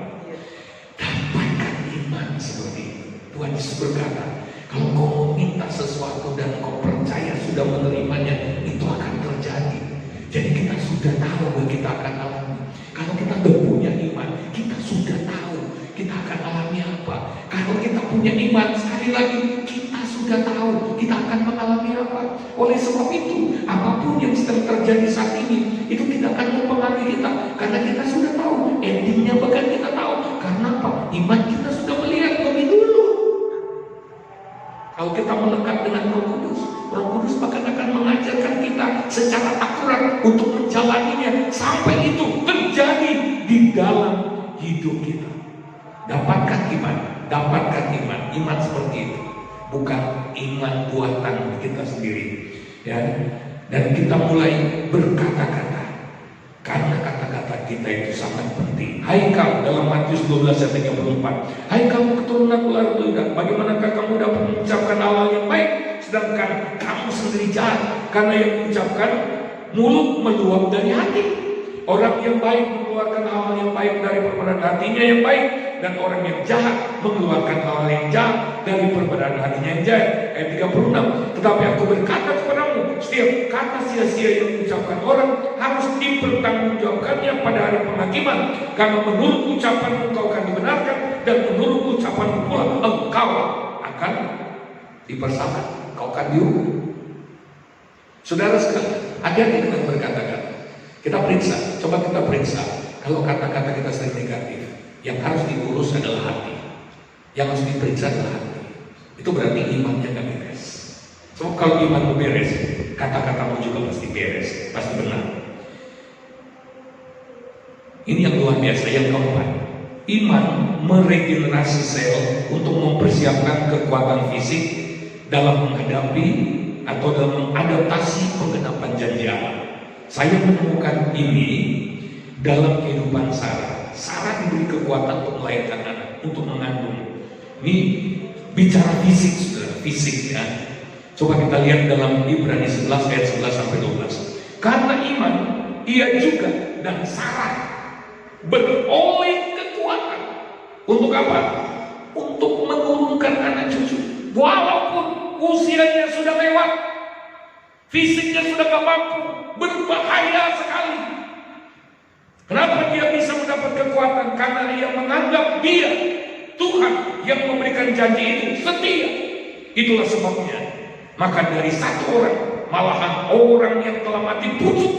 Dapatkan iman seperti itu. Tuhan Yesus berkata, kalau kau minta sesuatu dan kau percaya sudah menerimanya, itu akan terjadi. Jadi kita sudah tahu bahwa kita akan alami. Kalau kita tidak punya iman, kita sudah tahu kita akan alami apa. Kalau kita punya iman, sekali lagi kita sudah tahu kita akan mengalami apa. Oleh sebab itu, apapun yang sedang terjadi saat ini, itu tidak akan mempengaruhi kita, karena kita sudah tahu endingnya. Bahkan kita tahu karena apa? Iman kita sudah melihat lebih dulu. Kalau kita melekat dengan Roh Kudus bahkan akan mengajarkan kita secara akurat untuk menjalaninya sampai itu terjadi di dalam hidup kita. Dapatkan iman, iman seperti itu, bukan iman buatan kita sendiri, ya. Dan kita mulai berkata-kata, karena kata-kata kita itu sangat penting. Hai kamu, dalam Matius 12 ayat 34, hai kamu keturunan ular belidak, bagaimanakah kamu dapat mengucapkan hal yang baik, sedangkan kamu sendiri jahat? Karena yang mengucapkan mulut meluap dari hati. Orang yang baik mengeluarkan hal yang baik dari perbedaan hatinya yang baik, dan orang yang jahat mengeluarkan hal yang jahat dari perbedaan hatinya yang jahat. Ayat 36, tetapi aku berkata kepadamu, setiap kata sia-sia yang diucapkan orang harus dipertanggungjawabkannya pada hari penghakiman. Karena menurut ucapanmu engkau akan dibenarkan, dan menurut ucapanmu pula engkau akan dipersalah, engkau akan dihukum. Saudara sekalian, hati-hati dengan berkata-kata. Kita periksa, coba kita periksa. Kalau kata-kata kita sering negatif, yang harus diurus adalah hati, yang harus diperiksa adalah hati. Itu berarti imannya gak beres. So kalau imanmu beres, kata-katamu juga pasti beres, pasti benar. Ini yang luar biasa. Yang keempat, iman meregenerasi sel untuk mempersiapkan kekuatan fisik dalam menghadapi atau dalam mengadaptasi penggenapan janji Allah. Saya menemukan ini dalam kehidupan Sarah. Sarah diberi kekuatan untuk melahirkan anak, untuk mengandung. Ini bicara fisik, saudara, fisik ya. Coba kita lihat dalam Ibrani 11 ayat 11 sampai 12. Karena iman, ia juga dan Sarah beroleh kekuatan untuk apa? Untuk menurunkan anak cucu. Walaupun usianya sudah lewat, fisiknya sudah gak mampu, berbahaya sekali. Kenapa dia bisa mendapat kekuatan? Karena dia menganggap dia Tuhan yang memberikan janji itu setia. Itulah sebabnya. Maka dari satu orang, malahan orang yang telah mati pucuk,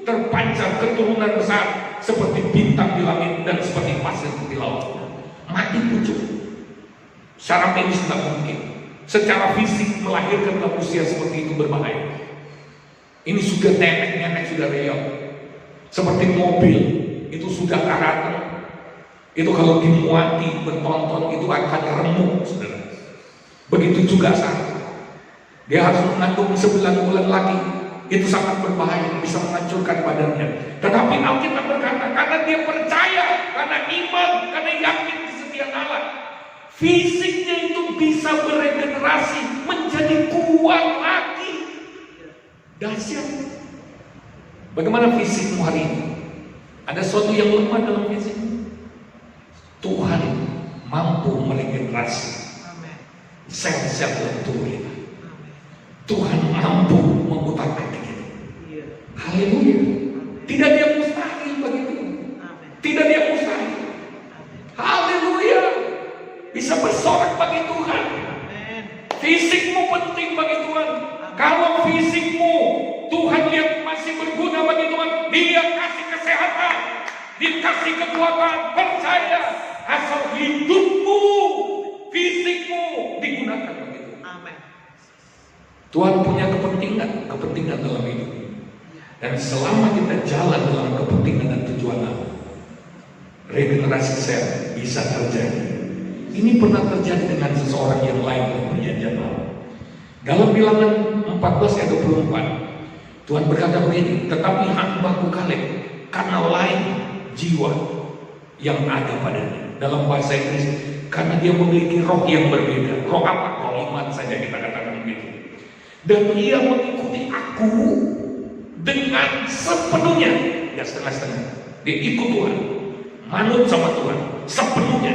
terpancar keturunan besar seperti bintang di langit dan seperti pasir di laut. Mati pucuk. Secara medis tidak mungkin. Secara fisik melahirkan dalam usia seperti itu berbahaya. Ini sudah nenek-nenek sudah reot. Seperti mobil itu sudah karat. Itu kalau dimuati bertonton itu akan remuk, saudara. Begitu juga Sarah. Dia harus mengandung 9 bulan lagi. Itu sangat berbahaya, bisa menghancurkan badannya. Tetapi Alkitab berkata, karena dia percaya, karena iman, karena yakin kesetiaan Allah, fisiknya itu bisa beregenerasi menjadi kuat lagi. Dahsyat. Bagaimana fisikmu hari ini? Ada sesuatu yang lemah dalam fisikmu? Tuhan mampu meregenerasi sel-sel dalam tubuh kita. Tuhan mampu memutar-atik kita. Haleluya. Tidak dia mustahil bagi Tuhan. Tidak dia mustahil. Haleluya. Bisa bersorak bagi Tuhan. Fisikmu penting bagi Tuhan. Kalau fisikmu Tuhan lihat masih berguna bagi Tuhan, dia kasih kesehatan, dikasih kekuatan. Percaya, asal hidupmu, fisikmu digunakan bagi Tuhan. Amen. Tuhan punya kepentingan dalam hidup. Dan selama kita jalan dalam kepentingan dan tujuan Allah, regenerasi sel bisa terjadi. Ini pernah terjadi dengan seseorang yang lain dalam perjanjian lama. Dalam Bilangan 14 ayat 24, Tuhan berkata begini, tetapi hamba-Ku Kaleb karena lain jiwa yang ada padanya. Dalam bahasa Inggris, karena dia memiliki roh yang berbeda. Roh apa? Roh iman saja kita katakan begitu. Dan ia mengikuti Aku dengan sepenuhnya, ya setengah-setengah. Dia ikut Tuhan, manut sama Tuhan sepenuhnya.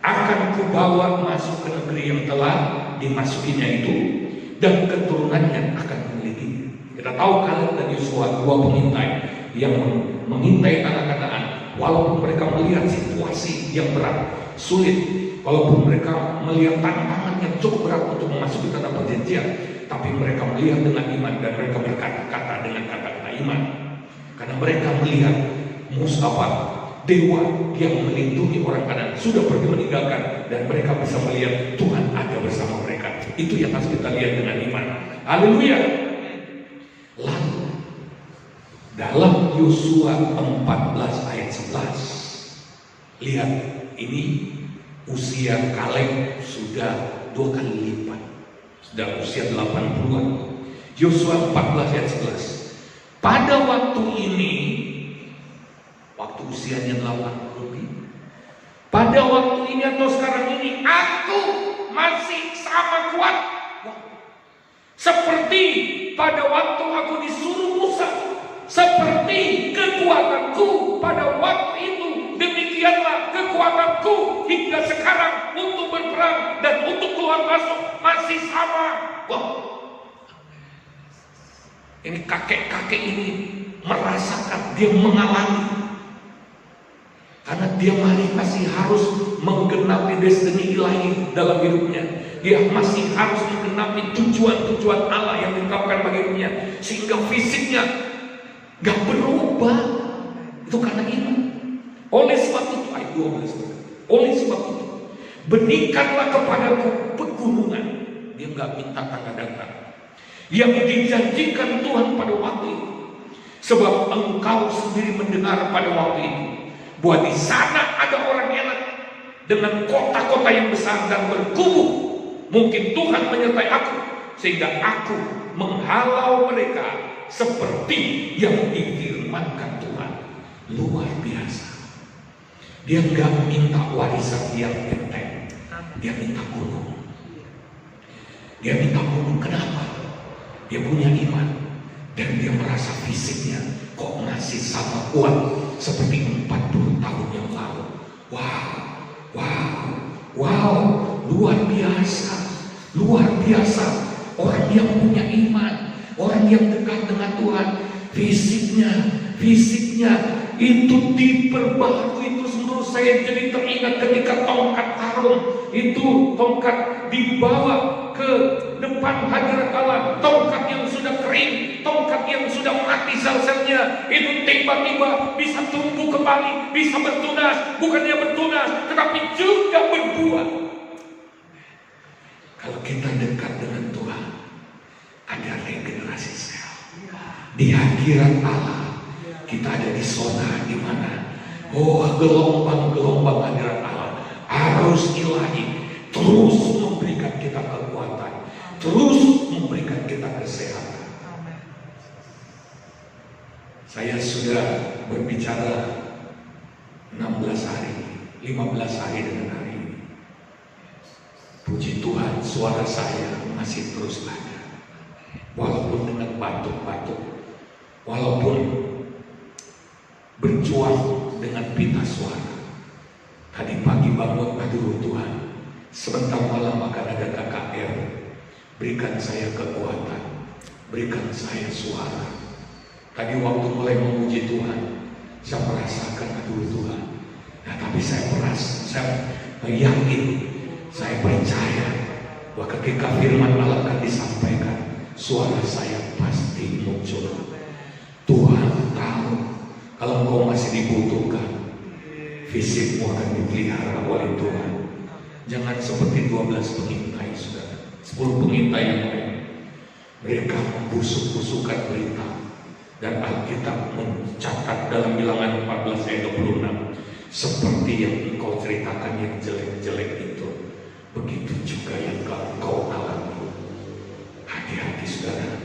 Akan Kubawa masuk ke negeri yang telah dimasukinya itu, dan keturunannya akan memilikinya. Kita tahu Kaleb dan Yosua, dua pengintai yang mengintai tanah Kanaan. Walaupun mereka melihat situasi yang berat, sulit, walaupun mereka melihat tantangan yang cukup berat untuk memasuki tanah perjanjian, tapi mereka melihat dengan iman dan mereka berkata-kata dengan kata-kata iman. Karena mereka melihat Mustafa, dewa yang melindungi orang Kanaan, sudah pergi meninggalkan, dan mereka bisa melihat Tuhan ada bersama mereka. Itu yang harus kita lihat dengan iman. Haleluya. Lalu dalam Yosua 14 ayat 11, lihat ini usia Kaleb sudah 2 kali lipat, sudah usia 80-an. Yosua 14 ayat 11, pada waktu ini, waktu usianya 80 lebih, pada waktu ini atau sekarang ini, Aku masih sama kuat seperti pada waktu Aku disuruh Musa, seperti kekuatanku pada waktu itu, demikianlah kekuatanku hingga sekarang untuk berperang dan untuk keluar masuk masih sama. Wow. Ini kakek-kakek ini merasakan, dia mengalami, karena dia masih harus menggenapi destiny ilahi dalam hidupnya. Dia masih harus menggenapi tujuan-tujuan Allah yang ditetapkan bagi hidupnya, sehingga fisiknya gak berubah. Itu karena iman. Oleh sebab itu, ayat 12, oleh sebab itu, berikanlah kepadaku pegunungan. Dia nggak minta tanda data yang dijanjikan Tuhan pada waktu itu. Sebab engkau sendiri mendengar pada waktu itu bahwa di sana ada orang enak dengan kota-kota yang besar dan berkubu. Mungkin Tuhan menyertai aku sehingga aku menghalau mereka seperti yang difirmankan Tuhan. Luar biasa. Dia nggak minta warisan yang enteng, dia minta gunung. Dia minta gunung. Kenapa? Dia punya iman dan dia merasa fisiknya kok masih sama kuat seperti 40 tahun yang lalu. Wow, luar biasa, luar biasa. Orang yang punya iman, orang yang dekat dengan Tuhan, fisiknya itu diperbarui. Itu menurut saya jadi teringat ketika tongkat Harun itu tongkat dibawa ke depan hadirat Allah, tongkat yang sudah kering, tongkat yang sudah mati sel-selnya, itu tiba-tiba bisa tumbuh kembali, bisa bertunas, bukannya bertunas tetapi juga berbuah. Kalau kita dekat dengan Tuhan, ada regenerasi sel. Di hadirat Allah, kita ada di zona di mana gelombang-gelombang hadirat Allah, arus ilahi terus memberikan kita kekuatan, terus memberikan kita kesehatan. Saya sudah berbicara 16 hari, 15 hari dengan hari ini. Puji Tuhan, suara saya masih terus ada. Walaupun dengan batuk-batuk, walaupun berjuang dengan pita suara. Tadi pagi bangun, aduh Tuhan, sebentar malam akan ada KKR. Berikan saya kekuatan, berikan saya suara. Tadi waktu mulai memuji Tuhan, saya merasakan aduh Tuhan. Nah, tapi saya yakin, saya percaya bahwa ketika firman Allah akan disampaikan, suara saya pasti muncul. Tuhan tahu kalau engkau masih dibutuhkan, fisikmu akan dipelihara oleh Tuhan. Jangan seperti 12 pengintai, saudara, 10 pengintai yang lain. Mereka membusuk-busukkan berita, dan Alkitab mencatat dalam Bilangan 14 ayat 26, seperti yang engkau ceritakan yang jelek-jelek itu, begitu juga yang kau alami. Hati-hati saudara,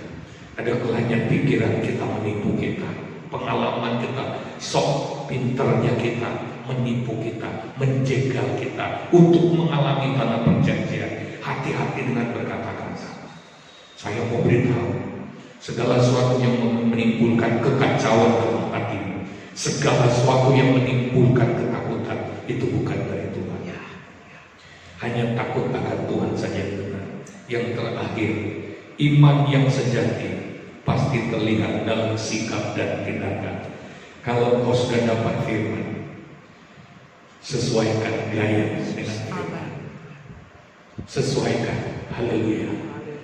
ada kelanya pikiran kita menipu kita, pengalaman kita, sok pinternya kita menipu kita, menjegal kita untuk mengalami tanah perjanjian. Hati-hati dengan berkata-kata. Saya mau beritahu, segala sesuatu yang menimbulkan kekacauan dalam hatimu, segala sesuatu yang menimbulkan ketakutan, itu bukan dari Tuhan. Hanya takut akan Tuhan saja yang benar. Yang terakhir, iman yang sejati pasti terlihat dalam sikap dan tindakan. Kalau kau sudah dapat firman, sesuaikan gaya dengan firman. Sesuaikan, haleluya.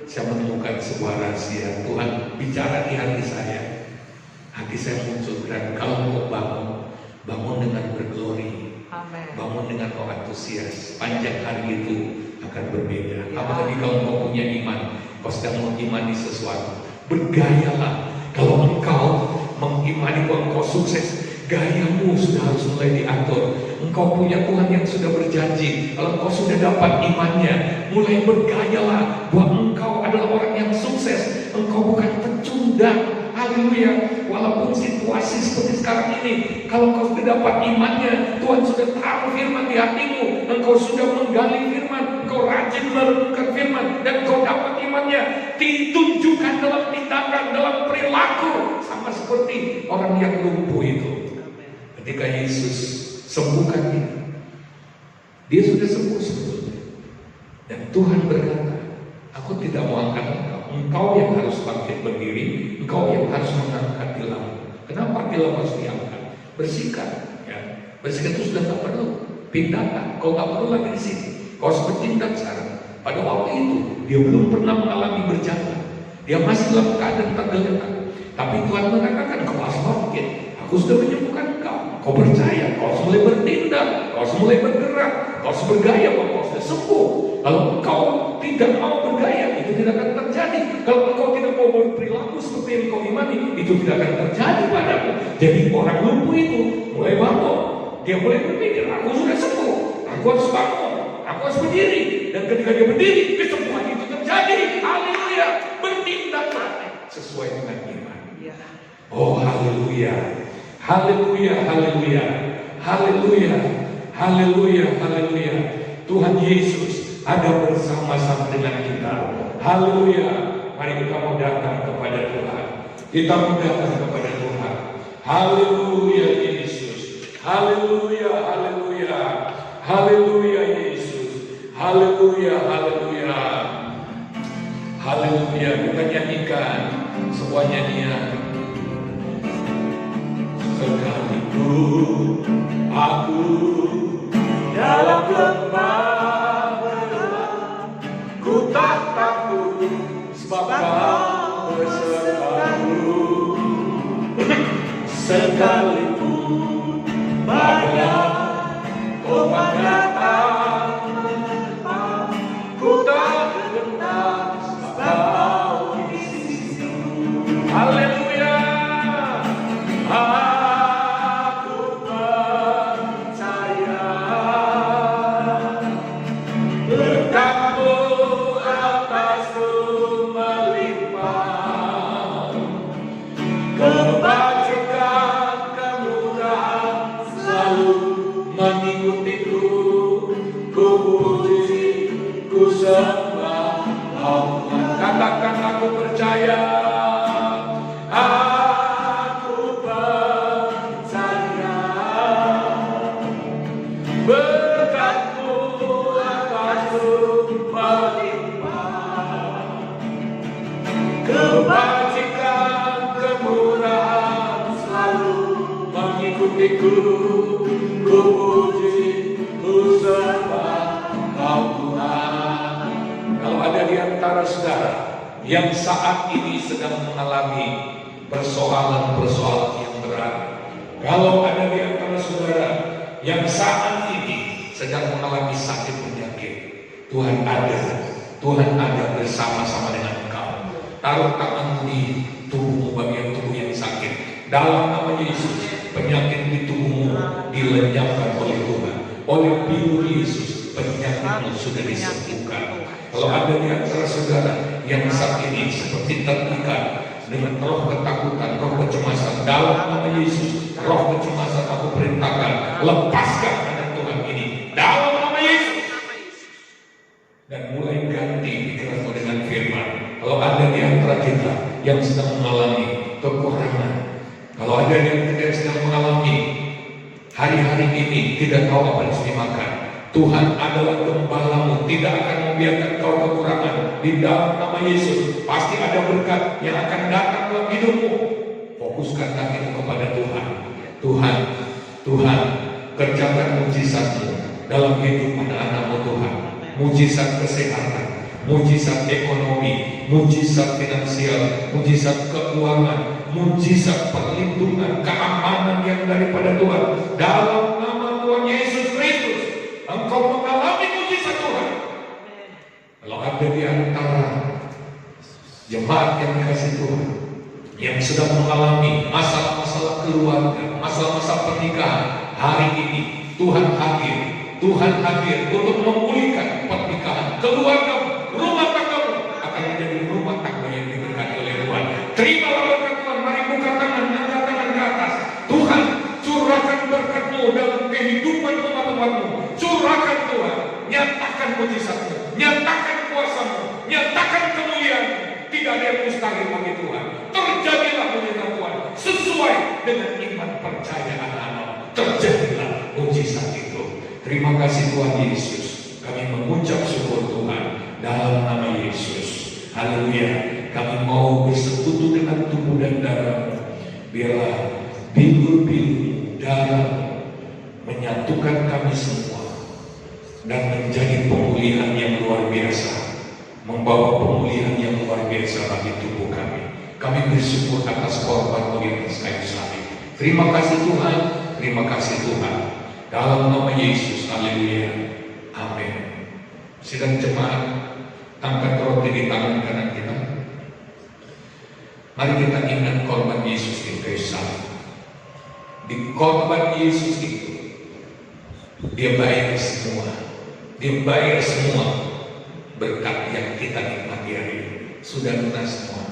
Saya menemukan sebuah rahasia. Tuhan bicara di hati saya. Hati saya munculkan, kalau mau bangun dengan berglori, bangun dengan antusias. Panjang hari itu akan berbeda. Apalagi kalau kau punya iman, kau sedang mengimani sesuatu. Bergayalah. Kalau engkau mengimani bahwa engkau sukses, gayamu sudah harus mulai diatur. Engkau punya Tuhan yang sudah berjanji. Kalau engkau sudah dapat imannya, mulai bergayalah bahwa engkau adalah orang yang sukses. Engkau bukan pecundang. Haleluya. Walaupun situasi seperti sekarang ini, kalau engkau sudah dapat imannya, Tuhan sudah taruh firman di hatimu, engkau sudah menggali firman, engkau rajin merenungkan firman, dan engkau dapat imannya, ditunjukkan dalam tindakan, dalam perilaku, sama seperti orang yang lumpuh itu. Ketika Yesus sembuhkan dia sudah sembuh sebetulnya, dan Tuhan berkata, aku tidak mau angkat engkau yang harus bangkit berdiri, engkau yang harus mengangkat tilam. Kenapa tilam harus diangkat? Bersihkan, ya. Bersihkan itu sudah tak perlu, pindahkan. Kau tak perlu lagi di sini. Kau harus bertindak sekarang. Pada waktu itu dia belum pernah mengalami berjalan. Dia masih dalam keadaan tergeletak. Tapi Tuhan mengatakan, kau harus bangkit. Aku sudah menyembuhkan engkau Kau percaya, kau harus mulai bertindak, kau harus mulai bergerak, kau harus bergaya bahwa kau sudah sembuh. Kalau kau tidak mau bergaya, itu tidak akan terjadi. Kalau kau tidak mau berperilaku seperti yang kau imani, itu tidak akan terjadi padamu. Jadi orang lumpuh itu mulai bangun, dia mulai berpikir, aku sudah sembuh, aku harus bangun, aku harus berdiri. Dan ketika dia berdiri, kesembuhan itu terjadi. Haleluya, bertindaklah sesuai dengan iman. Ya. Oh haleluya, haleluya, haleluya, haleluya, haleluya, haleluya. Tuhan Yesus ada bersama-sama dengan kita. Haleluya. Mari kita mau datang kepada Tuhan. Kita mau datang kepada Tuhan. Haleluya Yesus. Haleluya, haleluya. Haleluya Yesus. Haleluya, haleluya. Haleluya. Kita nyanyikan sebuah nyanyian. Sekalipun aku dalam lembah bergelap, ku tak takut sebab kau besertaku. Sekalipun badai ombak datang menerpa, ku tak gentar sebab kau di sisiku. Haleluya. Katakan aku percaya, aku percaya, berkat-Mu atasku melimpah, kebajikan kemurahan selalu mengikutiku, ku puji, ku sembah Kau Tuhan. Kalau ada di antara saudara yang saat ini sedang mengalami persoalan-persoalan yang berat, kalau ada di antara saudara yang saat ini sedang mengalami sakit penyakit, Tuhan ada bersama-sama dengan engkau. Taruh tanganmu di tubuhmu, bagian tubuh yang sakit. Dalam nama Yesus, penyakit di tubuhmu dilenyapkan oleh Tuhan. Oleh biru Yesus, penyakitmu sudah disembuhkan. Kalau ada di antara saudara yang saat ini seperti terikat dengan roh ketakutan, roh kecemasan, dalam nama Yesus, roh kecemasan aku perintahkan, lepaskan anak Tuhan ini dalam nama Yesus, dan mulai ganti pikiranmu dengan firman. Kalau ada di antara kita yang sedang mengalami kekurangan, kalau ada di antara kita yang sedang mengalami hari-hari ini tidak tahu apa yang harus dimakan, Tuhan adalah gembalamu, tidak akan membiarkan kau kekurangan. Di dalam nama Yesus pasti ada berkat yang akan datang dalam hidupmu. Fokuskan hatimu kepada Tuhan. Tuhan, kerjakan mujizat-Mu dalam hidup anak-anak-Mu Tuhan. Mujizat kesehatan, mujizat ekonomi, mujizat finansial, mujizat keuangan, mujizat perlindungan, keamanan yang daripada Tuhan. Dalam nama Tuhan Yesus Kristus, engkau mengalami mujizat Tuhan. Kalau ada di antara jemaat yang dikasih Tuhan yang sedang mengalami masalah-masalah keluarga, masalah-masalah pernikahan, hari ini Tuhan hadir untuk memulihkan pernikahan, keluarga, rumah tanggamu akan menjadi rumah tangga yang diberkati oleh Tuhan. Terimalah berkat Tuhan. Mari buka tangan, angkat tangan ke atas. Tuhan, curahkan berkat-Mu dalam kehidupan umat-Mu. Curahkan Tuhan, nyatakan mujizat-Mu, nyatakan kuasa-Mu, nyatakan kemuliaan-Mu. Tidak ada yang mustahil bagi Tuhan. Terjadilah mujizat Tuhan sesuai dengan iman percaya anak-anak. Terjadilah mujizat itu. Terima kasih Tuhan Yesus. Kami mengucap syukur Tuhan dalam nama Yesus. Haleluya. Kami mau bersekutu dengan tubuh dan darah. Biarlah biru-biru darah menyatukan kami semua dan menjadi pemulihan yang luar biasa, membawa pemulihan yang luar biasa bagi tubuh kami. Kami bersyukur atas korban bagi kayu salib. Terima kasih Tuhan. Terima kasih Tuhan. Dalam nama Yesus, haleluya. Amin. Sidang jemaat, angkat roti di tangan kanan kita. Mari kita ingat korban Yesus di kayu salib. Di korban Yesus itu, Dia bayar semua. Dia bayar semua berkat yang kita nikmati hari ini. Sudah lunas semua.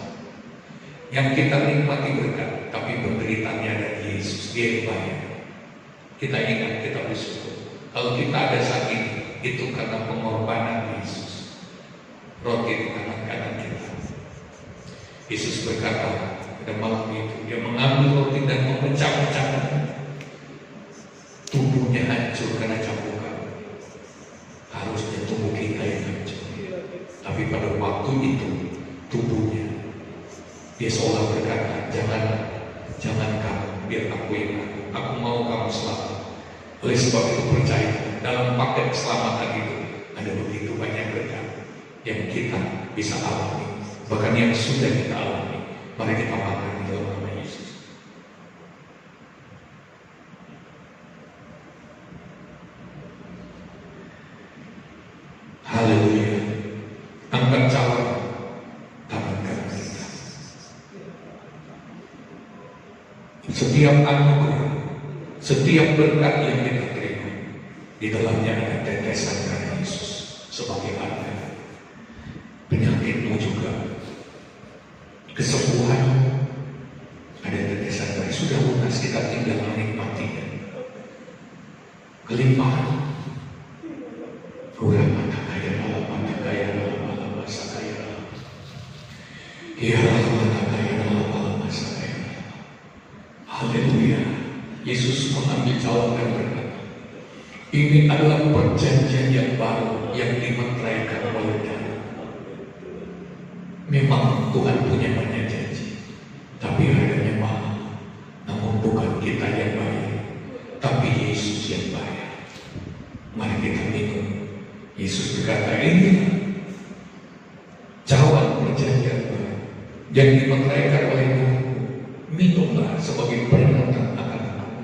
Yang kita nikmati berkat, tapi penderitaannya dari Yesus. Dia yang bayar. Kita ingat, kita bersyukur. Kalau kita ada saat ini, itu karena pengorbanan Yesus. Roti di tangan kanan kita. Yesus berkata pada malam itu, Dia mengambil roti dan memecah-mecahnya. Tubuhnya hancur karena cambukan. Harusnya tubuh kita yang hancur. Tapi pada waktu itu, tubuhnya, Dia seolah berkata, jangan kamu, biar aku yang aku mau kamu selamat. Oleh sebab itu percaya, dalam paket keselamatan itu ada begitu banyak berkat yang kita bisa alami. Bahkan yang sudah kita alami. Mari kita makan di dalam nama Yesus. Haleluya. Angkat cawan tangan kanan kita. Setiap anugerah, setiap berkat yang kita terima, di dalamnya ada tetesan darah Yesus sebagai harga. Penyakitmu juga, kesembuhan, ada tetesan darah. Sudah lunas, kita tinggal menikmatinya. Kelimpahan, kurang mata kaya dalam masa kaya. Ya mata kaya dalam masa kaya. Haleluya. Yesus mengambil cawan dan berkata, ini adalah perjanjian yang baru yang dimeteraikan oleh Dia. Memang Tuhan punya banyak janji, tapi harganya mahal. Namun bukan kita yang bayar, tapi Yesus yang bayar. Mari kita minum. Yesus berkata, ini cawan perjanjian baru yang dimeteraikan oleh Tuhan. Minumlah sebagai peringatan akan aku.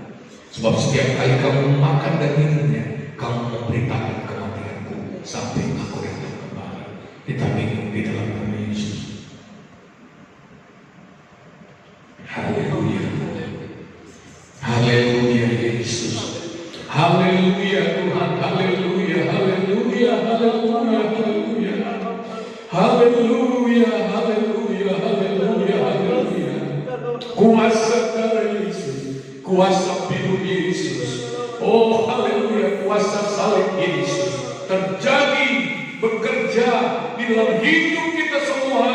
Sebab setiap kali kamu makan dan minumnya, kamu memberitakan kematianku sampai aku datang kembali. Kita minum di dalam nama Yesus. Haleluya. Haleluya Yesus. Haleluya Tuhan. Haleluya. Haleluya. Haleluya. Haleluya. Haleluya. Haleluya. Haleluya. Haleluya. Kuasa darah Yesus. Kuasa biru Yesus. Oh haleluya. Kuasa salib Yesus terjadi, bekerja di dalam hidup kita semua.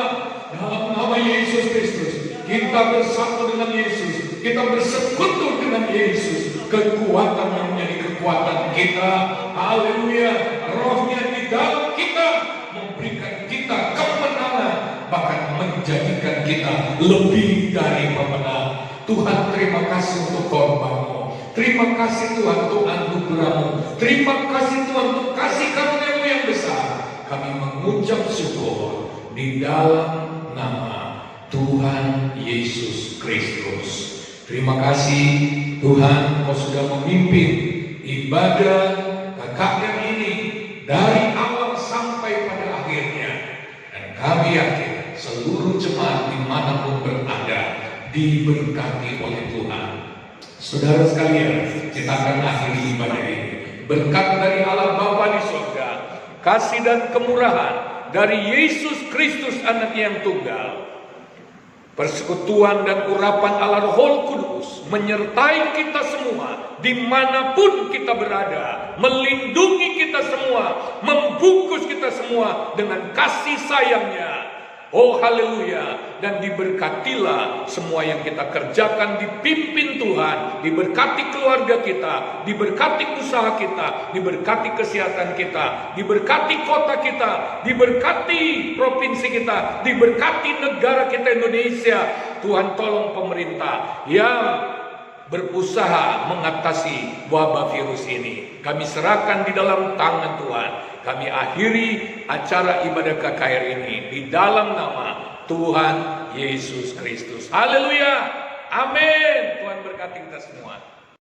Dalam nama Yesus Kristus, kita bersatu dengan Yesus, kita bersekutu dengan Yesus. Kekuatan yang menjadi kekuatan kita. Haleluya. Rohnya di dalam kita memberikan kita kemenangan, bahkan menjadikan kita lebih dari pemenang. Tuhan, terima kasih untuk korban-Mu. Terima kasih Tuhan untuk anugerah-Mu. Terima kasih Tuhan untuk kasih karunia-Mu yang besar. Kami mengucap syukur di dalam nama Tuhan Yesus Kristus. Terima kasih Tuhan, Kau sudah memimpin ibadah KKR ini dari awal sampai pada akhirnya. Dan kami yakin seluruh jemaat dimanapun berada diberkati oleh Tuhan. Saudara sekalian, kita akan akhiri ibadah ini. Berkat dari Allah Bapa di surga, kasih dan kemurahan dari Yesus Kristus Anak yang tunggal, persekutuan dan urapan Allah Roh Kudus menyertai kita semua dimanapun kita berada, melindungi kita semua, membungkus kita semua dengan kasih sayangnya. Oh haleluya. Dan diberkatilah semua yang kita kerjakan, dipimpin Tuhan, diberkati keluarga kita, diberkati usaha kita, diberkati kesehatan kita, diberkati kota kita, diberkati provinsi kita, diberkati negara kita Indonesia. Tuhan tolong pemerintah yang berusaha mengatasi wabah virus ini. Kami serahkan di dalam tangan Tuhan. Kami akhiri acara ibadah KKR ini di dalam nama Tuhan Yesus Kristus. Haleluya. Amin. Tuhan berkati kita semua.